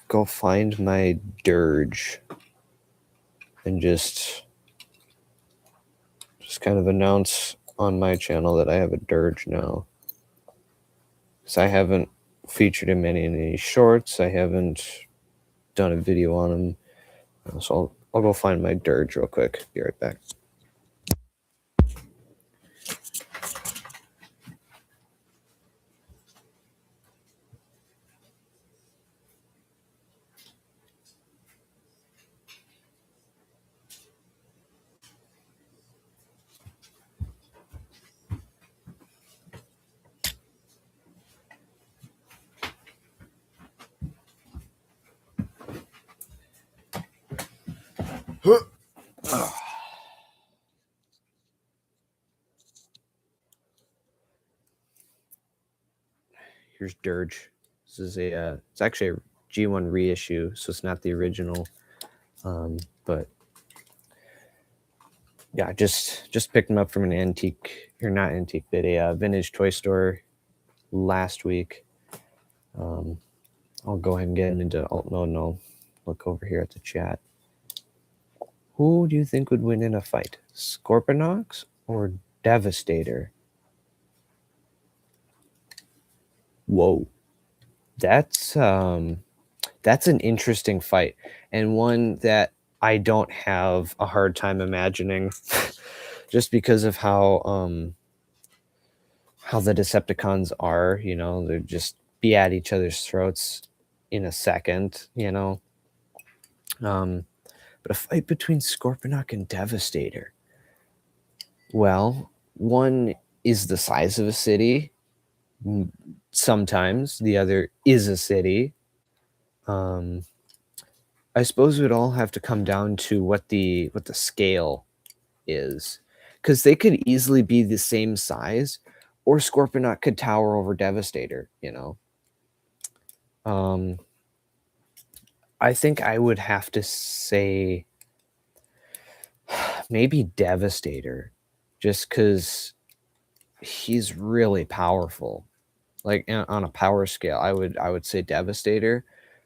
go find my dirge and just kind of announce on my channel that I have a dirge now. Because I haven't featured him in any shorts. I haven't done a video on him. So I'll go find my dirge real quick. Be right back. Here's dirge. This is it's actually a G1 reissue, so it's not the original. But yeah, just picked them up from an antique, or not antique, but a vintage toy store last week. I'll go ahead and get into alt mode and I'll look over here at the chat. Who do you think would win in a fight, Scorponok or Devastator? Whoa, that's an interesting fight, and one that I don't have a hard time imagining, just because of how how the Decepticons are, they're just be at each other's throats in a second, but a fight between Scorponok and Devastator. Well, one is the size of a city. Sometimes the other is a city. I suppose it would all have to come down to what the scale is, because they could easily be the same size, or Scorponok could tower over Devastator. I think I would have to say maybe Devastator, just because he's really powerful. Like on a power scale, I would say Devastator,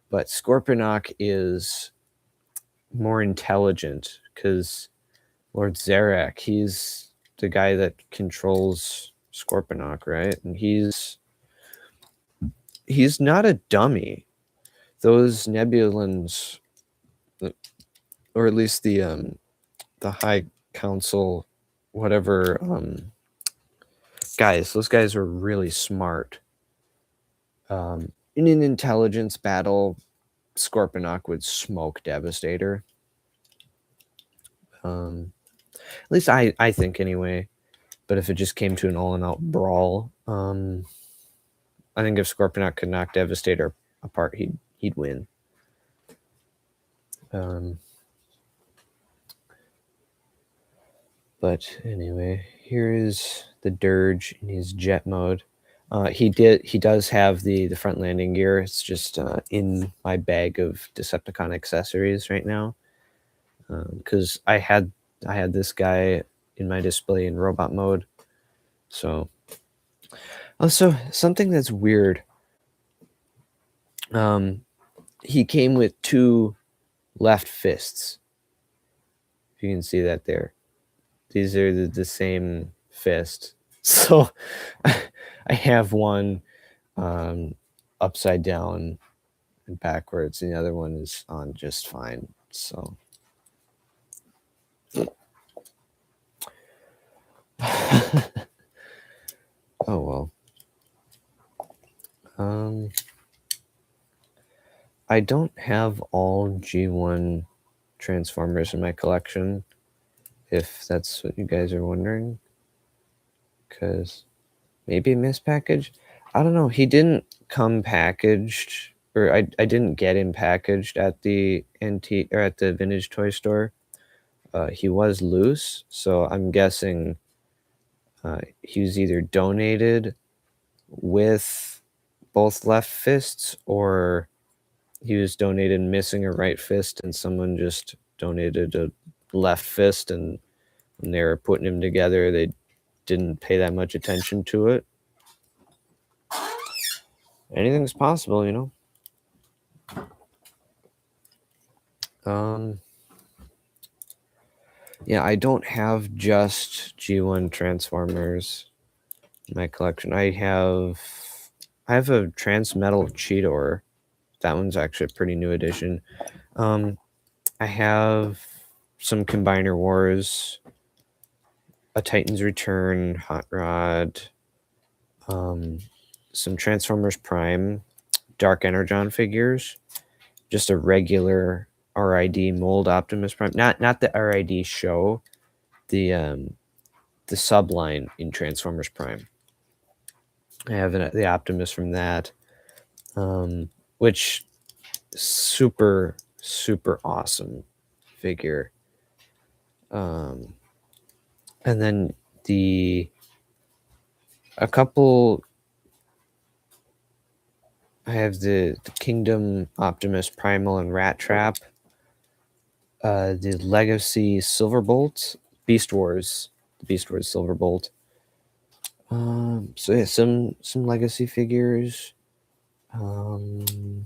but Scorponok is more intelligent because Lord Zarak, he's the guy that controls Scorponok, right? And he's not a dummy. Those Nebulans, or at least the High Council, whatever, guys, those guys are really smart. In an intelligence battle, Scorponok would smoke Devastator. At least I think anyway. But if it just came to an all-in-out brawl, I think if Scorponok could knock Devastator apart, he'd win. But anyway, here is the Dirge in his jet mode. He does have the front landing gear. It's just in my bag of Decepticon accessories right now, because I had this guy in my display in robot mode. So also something that's weird. He came with 2 left fists. If you can see that there, these are the same fist. So I have one upside down and backwards, and the other one is on just fine. So oh well. I don't have all G1 Transformers in my collection, if that's what you guys are wondering, because maybe a mispackage. I don't know. He didn't come packaged, or I didn't get him packaged at the antique or at the vintage toy store. He was loose, so I'm guessing he was either donated with both left fists, or he was donated missing a right fist, and someone just donated a left fist, and when they were putting him together, they didn't pay that much attention to it. Anything's possible, Yeah, I don't have just G1 Transformers in my collection. I have a Transmetal Cheetor. That one's actually a pretty new edition. I have some Combiner Wars, a Titan's Return, Hot Rod, some Transformers Prime, Dark Energon figures, just a regular RID mold Optimus Prime, not the RID show, the subline in Transformers Prime. I have the Optimus from that, which super awesome figure. And then I have the Kingdom Optimus Primal and Rat Trap, the Legacy Silverbolt, Beast Wars Silverbolt. So yeah, some Legacy figures. And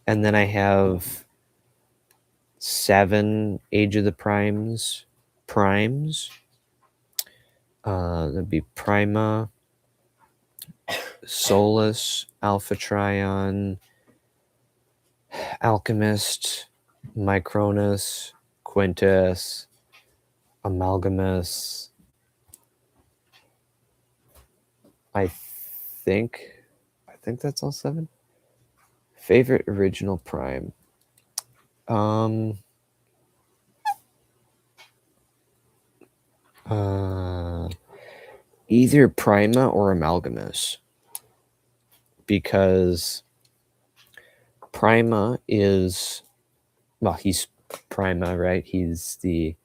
then I have 7 Age of the Primes. That'd be Prima, Solus, Alpha Trion, Alchemist, Micronus, Quintus, Amalgamus, I think that's all 7. Favorite original Prime. Either Prima or Amalgamus, because Prima is, well, he's Prima, right? He's the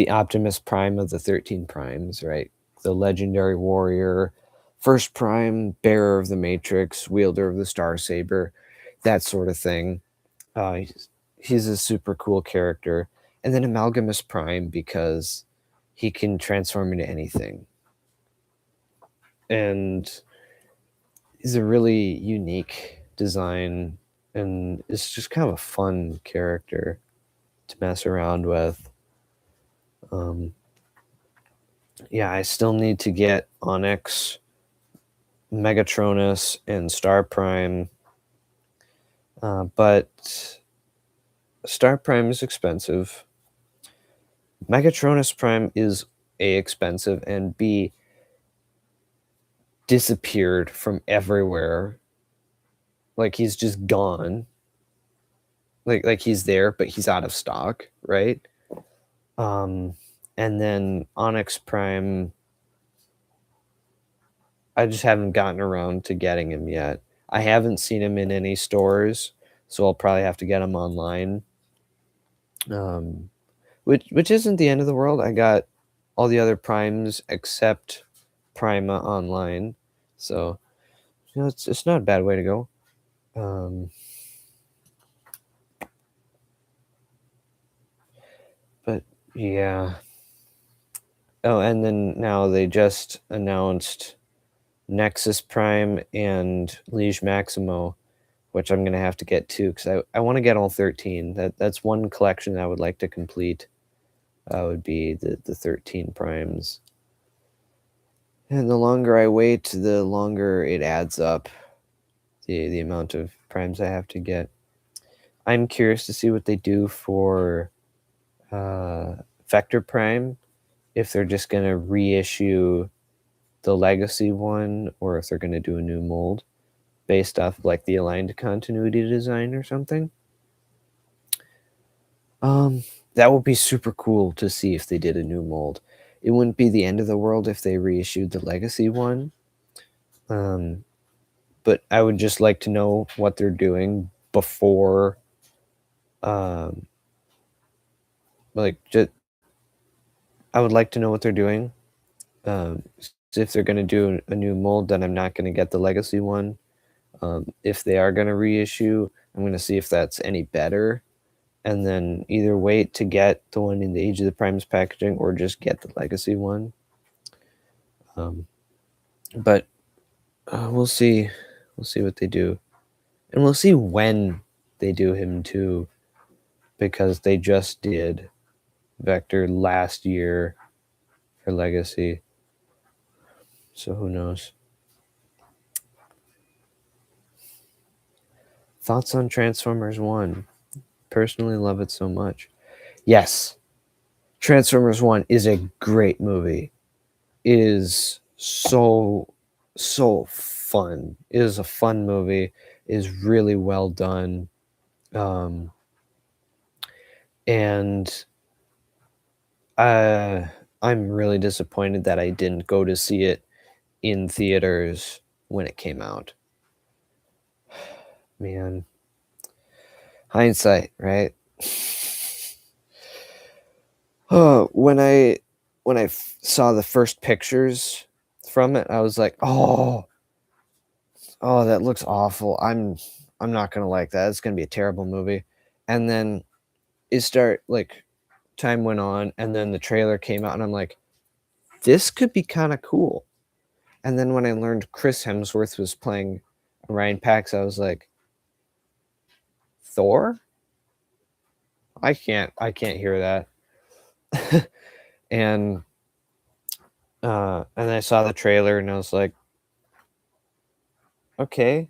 Optimus Prime of the 13 Primes, right? The legendary warrior, first Prime, bearer of the Matrix, wielder of the Star Saber, that sort of thing. He's a super cool character. And then Amalgamus Prime, because he can transform into anything. And he's a really unique design, and it's just kind of a fun character to mess around with. Yeah, I still need to get Onyx, Megatronus, and Star Prime. But Star Prime is expensive. Megatronus Prime is A, expensive, and B, disappeared from everywhere. Like, he's just gone. Like he's there, but he's out of stock, right? And then Onyx Prime, I just haven't gotten around to getting him yet. I haven't seen him in any stores, so I'll probably have to get him online. Which isn't the end of the world. I got all the other Primes except Prima online, so it's not a bad way to go. But yeah. Oh, and then now they just announced Nexus Prime and Liege Maximo, which I'm going to have to get too, because I want to get all 13. That's one collection I would like to complete. Would be the 13 Primes. And the longer I wait, the longer it adds up, the amount of Primes I have to get. I'm curious to see what they do for Vector Prime, if they're just going to reissue the legacy one, or if they're going to do a new mold based off of, like, the aligned continuity design or something. That would be super cool to see if they did a new mold. It wouldn't be the end of the world if they reissued the legacy one. But I would just like to know what they're doing before, I would like to know what they're doing. If they're going to do a new mold, then I'm not going to get the legacy one. If they are going to reissue, I'm going to see if that's any better, and then either wait to get the one in the Age of the Primes packaging or just get the legacy one. But we'll see. We'll see what they do. And we'll see when they do him too, because they just did Vector last year for Legacy. So who knows? Thoughts on Transformers 1? Personally love it so much. Yes, Transformers 1 is a great movie. It is so fun. It is a fun movie. It is really well done. And I'm really disappointed that I didn't go to see it in theaters when it came out. Man, hindsight, right? When I saw the first pictures from it, I was like, oh, that looks awful. I'm not gonna like that. It's gonna be a terrible movie. And then time went on, and then the trailer came out, and I'm like, this could be kind of cool. And then when I learned Chris Hemsworth was playing Ryan Pax, I was like, Thor? I can't hear that. And I saw the trailer, and I was like, okay.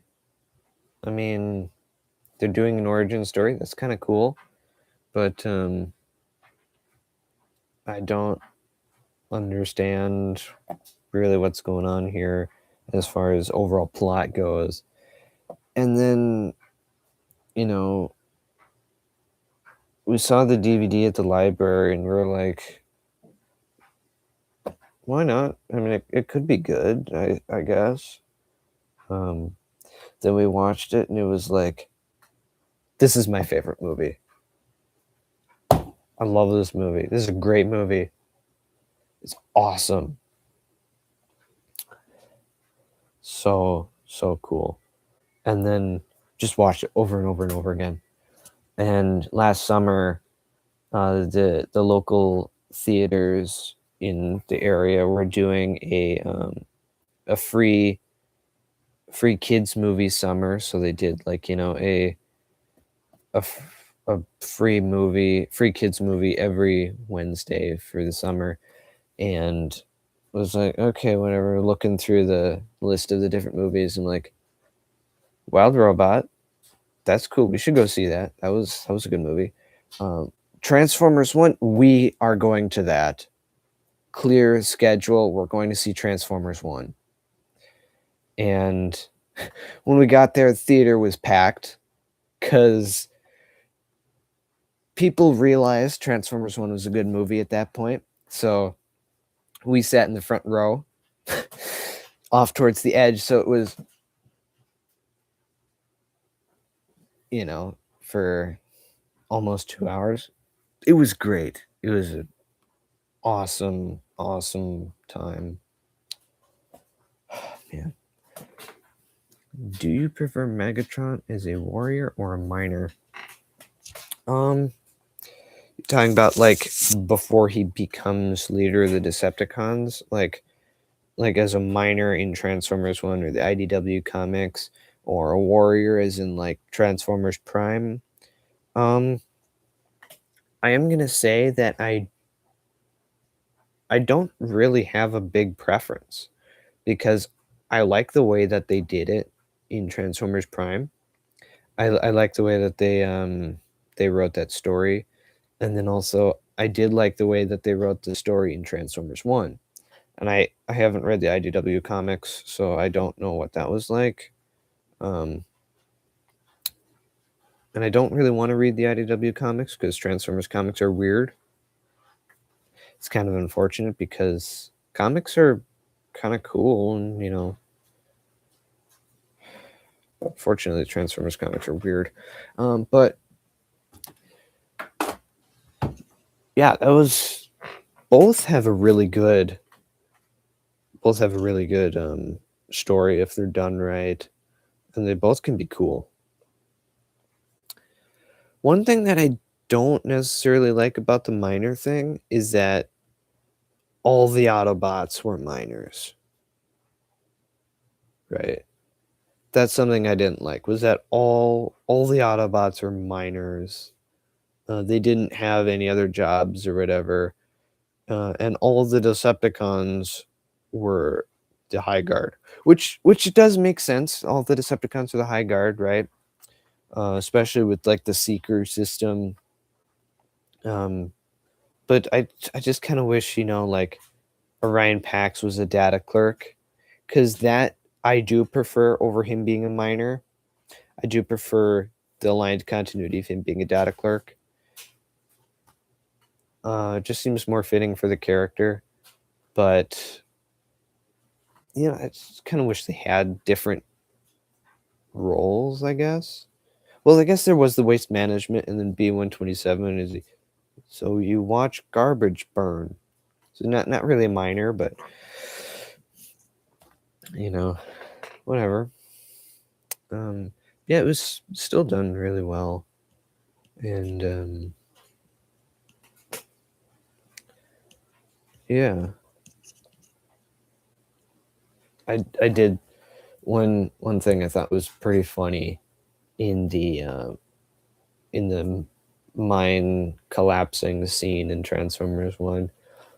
I mean, they're doing an origin story. That's kind of cool. But I don't understand really what's going on here. as far as overall plot goes. And then, you know, we saw the DVD at the library and we were like, why not? I mean, it could be good, I guess. Then we watched it and it was like, this is my favorite movie. I love this movie. This is a great movie. It's awesome. So cool. And then just watched it over and over and over again. And last summer, the local theaters in the area were doing a free kids movie summer. So they did like, you know, a free kids movie every Wednesday for the summer. And was like, okay, whatever, looking through the list of the different movies and like, Wild Robot, that's cool. We should go see that. That was a good movie. Transformers 1, we are going to that. Clear schedule. We're going to see Transformers 1. And when we got there, the theater was packed because people realized Transformers 1 was a good movie at that point. So we sat in the front row off towards the edge. So it was, you know, for almost 2 hours. It was great. It was an awesome time. Man. Do you prefer Megatron as a warrior or a miner? Talking about like before he becomes leader of the Decepticons, like as a miner in Transformers 1 or the IDW comics, or a warrior as in like Transformers Prime. I am gonna say that I don't really have a big preference because I like the way that they did it in Transformers Prime. I like the way that they wrote that story, and then also I did like the way that they wrote the story in Transformers 1. And I haven't read the IDW comics, so I don't know what that was like. And I don't really want to read the IDW comics because Transformers comics are weird. It's kind of unfortunate because comics are kind of cool, and you know, fortunately, Transformers comics are weird. But yeah, that was both have a really good story if they're done right, and they both can be cool. One thing that I don't necessarily like about the miner thing is that all the Autobots were miners. Right? That's something I didn't like, was that all the Autobots were miners. They didn't have any other jobs or whatever. And all the Decepticons were the High Guard, which does make sense. All the Decepticons are the High Guard, right? Especially with like the Seeker system. But I just kind of wish, you know, like Orion Pax was a data clerk, because that I do prefer over him being a miner. I do prefer the aligned continuity of him being a data clerk. It just seems more fitting for the character. But you know, I just kind of wish they had different roles, I guess. Well, I guess there was the waste management, and then B127 is so you watch garbage burn. So not really a miner, but you know, whatever. Yeah, it was still done really well, and yeah, I did one thing I thought was pretty funny in the mine collapsing scene in Transformers 1.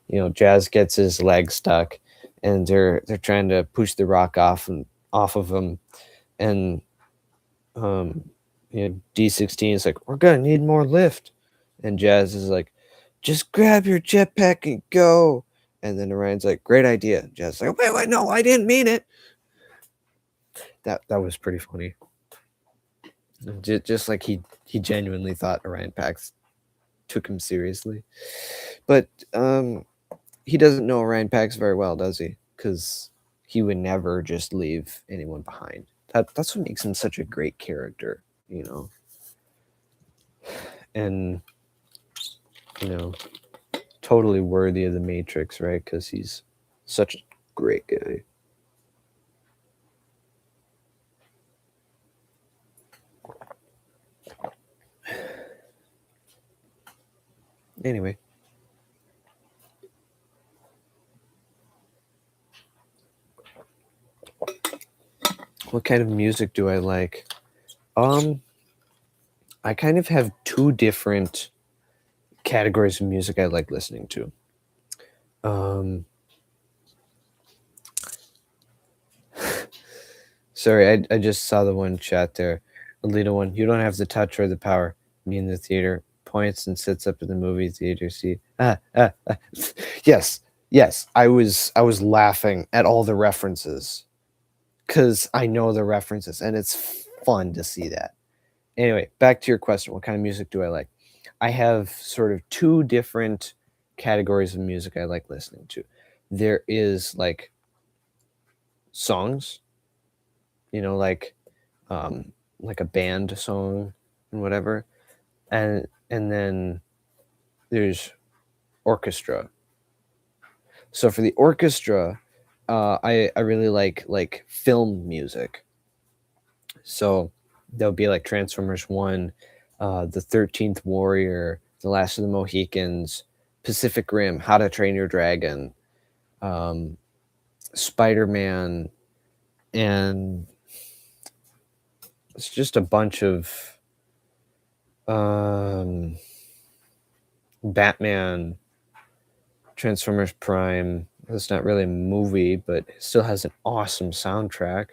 You know, Jazz gets his leg stuck, and they're trying to push the rock off of him, and you know, D16 is like, we're gonna need more lift, and Jazz is like, just grab your jetpack and go. And then Orion's like, great idea. Jazz is like, wait, no, I didn't mean it. that was pretty funny. Just like he genuinely thought Orion Pax took him seriously, but he doesn't know Orion Pax very well, does he? Because he would never just leave anyone behind. That's what makes him such a great character, you know. And you know, totally worthy of the Matrix, right? Because he's such a great guy. Anyway. What kind of music do I like? I kind of have two different categories of music I like listening to. Sorry, I just saw the one chat there. Alita one. You don't have the touch or the power. Me in the theater points and sits up in the movie theater seat. Yes, yes. I was laughing at all the references because I know the references, and it's fun to see that. Anyway, back to your question. What kind of music do I like? I have sort of two different categories of music I like listening to. There is like songs, you know, like a band song and whatever, and then there's orchestra. So for the orchestra, I really like film music. So there'll be like Transformers 1, The 13th Warrior, The Last of the Mohicans, Pacific Rim, How to Train Your Dragon, Spider-Man, and it's just a bunch of Batman, Transformers Prime. It's not really a movie, but it still has an awesome soundtrack,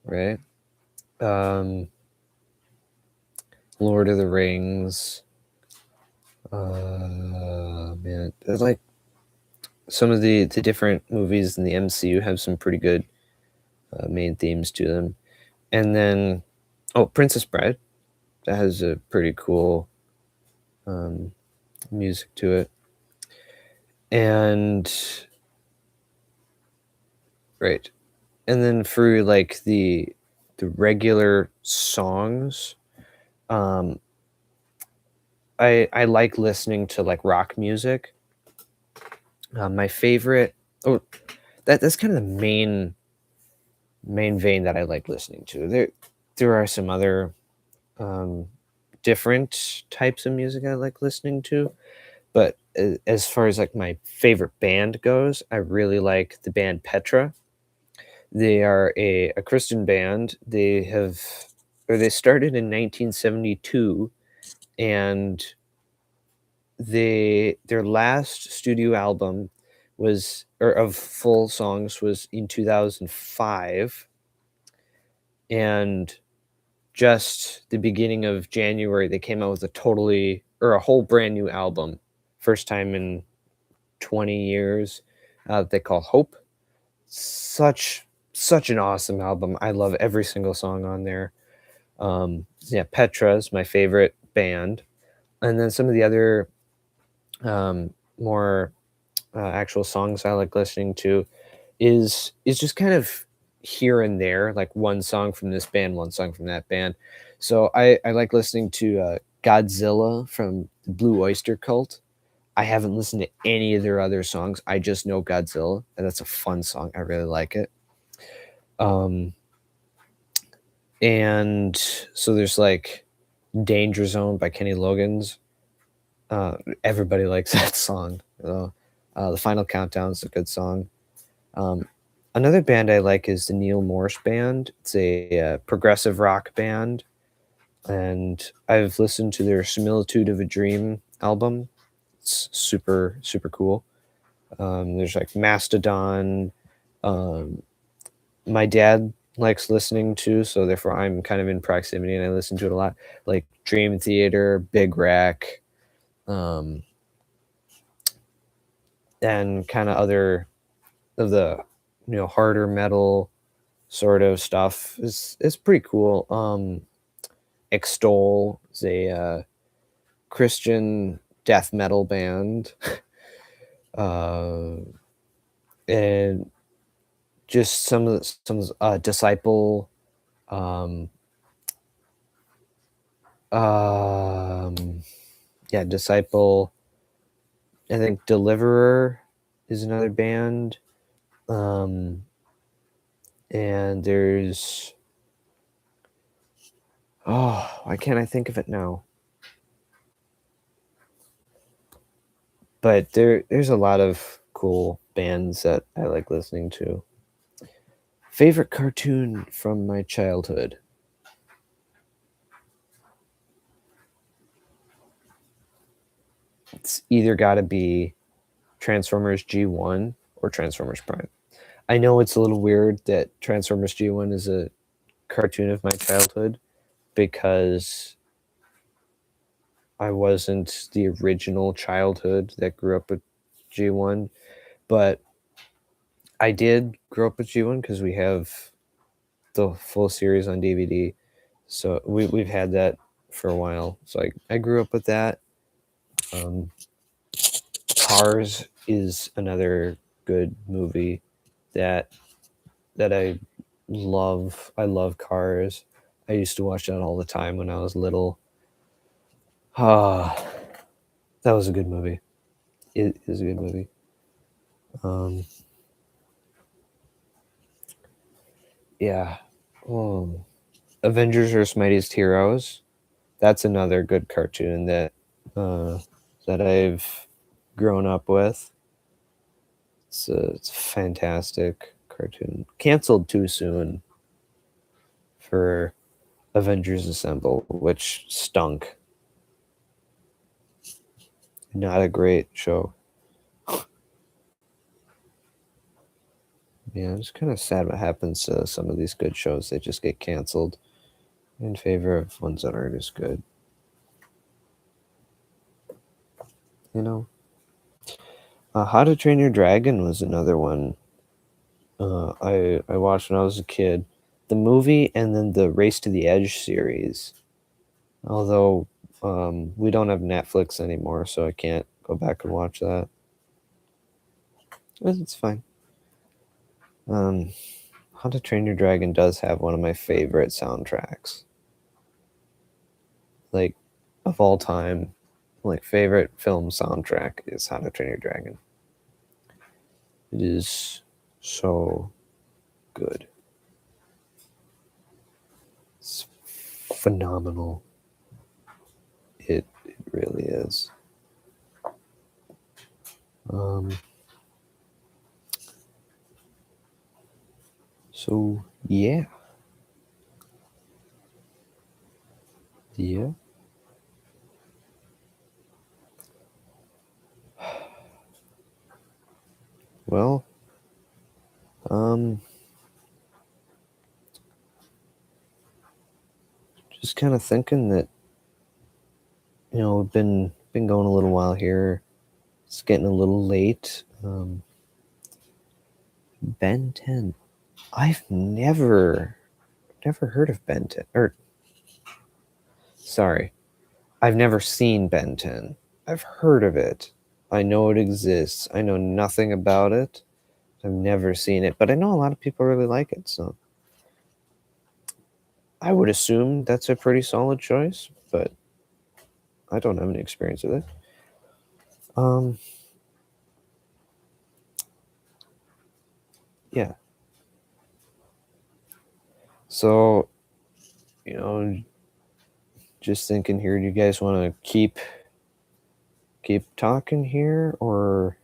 right? Lord of the Rings. Man, there's like some of the different movies in the MCU have some pretty good main themes to them. And then, Princess Bride, that has a pretty cool music to it. And right, and then for like the regular songs, I like listening to like rock music. My favorite, that's kind of the main vein that I like listening to. There are some other different types of music I like listening to, but as far as like my favorite band goes, I really like the band Petra. They are a Christian band. They started in 1972, and their last studio album of full songs was in 2005, and just the beginning of January they came out with a whole brand new album, first time in 20 years, they call Hope. Such an awesome album. I love every single song on there. Yeah, Petra is my favorite band, and then some of the other more actual songs I like listening to is just kind of here and there, like one song from this band, one song from that band. So I like listening to Godzilla from the Blue Oyster Cult. I haven't listened to any of their other songs. I just know Godzilla, and that's a fun song. I really like it. And so there's like Danger Zone by Kenny Loggins. Everybody likes that song. The Final Countdown is a good song. Another band I like is the Neil Morse Band. It's a progressive rock band, and I've listened to their Similitude of a Dream album. It's super, super cool. There's like Mastodon. My dad likes listening to, so therefore I'm kind of in proximity and I listen to it a lot. Like Dream Theater, Big Rack, and kind of other of the harder metal sort of stuff is pretty cool. Extol is a Christian death metal band, and just some Disciple, um, um, yeah, Disciple. I think Deliverer is another band, and there's why can't I think of it now? But there's a lot of cool bands that I like listening to. Favorite cartoon from my childhood? It's either got to be Transformers G1 or Transformers Prime. I know it's a little weird that Transformers G1 is a cartoon of my childhood because I wasn't the original childhood that grew up with G1, but I did grow up with G1 because we have the full series on DVD. So we've had that for a while. So I grew up with that. Cars is another good movie that I love. I love Cars. I used to watch that all the time when I was little. Ah, that was a good movie. It is a good movie. Yeah. Avengers vs. Mightiest Heroes. That's another good cartoon that that I've grown up with. It's a fantastic cartoon. Canceled too soon for Avengers Assemble, which stunk. Not a great show. Yeah, it's kind of sad what happens to some of these good shows. They just get canceled in favor of ones that aren't as good. You know? How to Train Your Dragon was another one I watched when I was a kid. The movie and then the Race to the Edge series. Although we don't have Netflix anymore, so I can't go back and watch that. It's fine. How to Train Your Dragon does have one of my favorite soundtracks. Like, of all time, like, favorite film soundtrack is How to Train Your Dragon. It is so good. It's phenomenal. It really is. So yeah. Yeah. Well, just kind of thinking that, we've been going a little while here. It's getting a little late. Ben 10. I've never heard of Ben 10. Or sorry, I've never seen Ben 10. I've heard of it. I know it exists. I know nothing about it. I've never seen it, but I know a lot of people really like it, so I would assume that's a pretty solid choice, but I don't have any experience with it. Yeah. So, just thinking here, do you guys want to keep talking here, or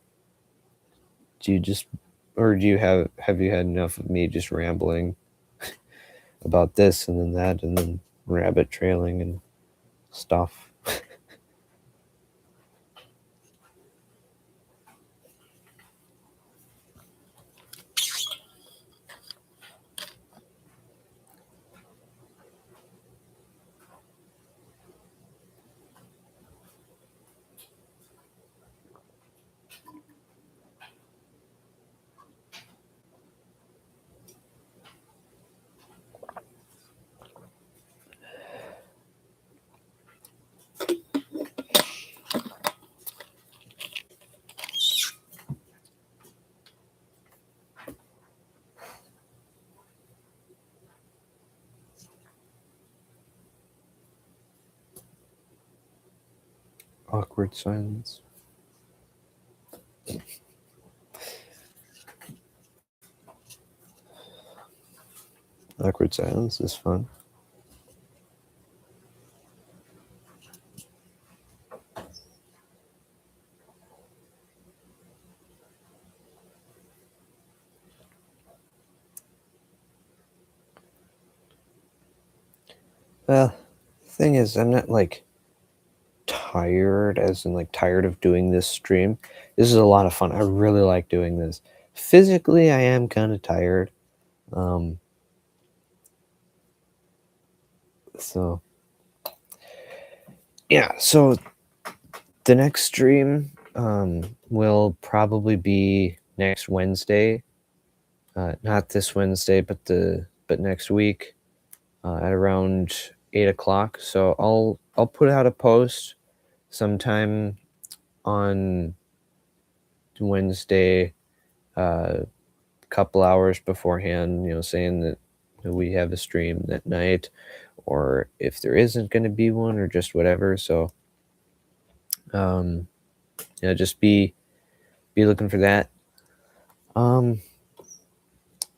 do you have you had enough of me just rambling about this and then that and then rabbit trailing and stuff? Awkward silence. Awkward silence is fun. Well, the thing is, I'm not like tired, as in like tired of doing this stream. This is a lot of fun. I really like doing this. Physically, I am kind of tired. So yeah, so the next stream will probably be next Wednesday. Not this Wednesday, but next week at around 8 o'clock. So I'll put out a post sometime on Wednesday, a couple hours beforehand, saying that we have a stream that night, or if there isn't going to be one, or just whatever. So just be looking for that. And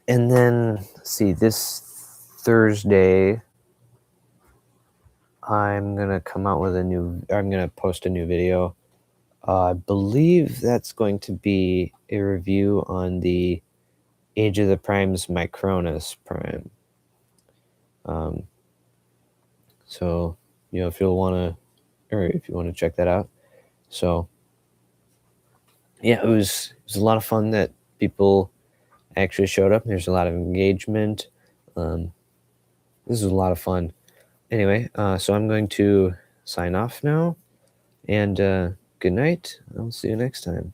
then let's see, this Thursday I'm gonna post a new video. I believe that's going to be a review on the Age of the Primes Micronus Prime. So if you want to check that out. So yeah, it was a lot of fun that people actually showed up. There's a lot of engagement. This is a lot of fun. Anyway, so I'm going to sign off now, and good night. I'll see you next time.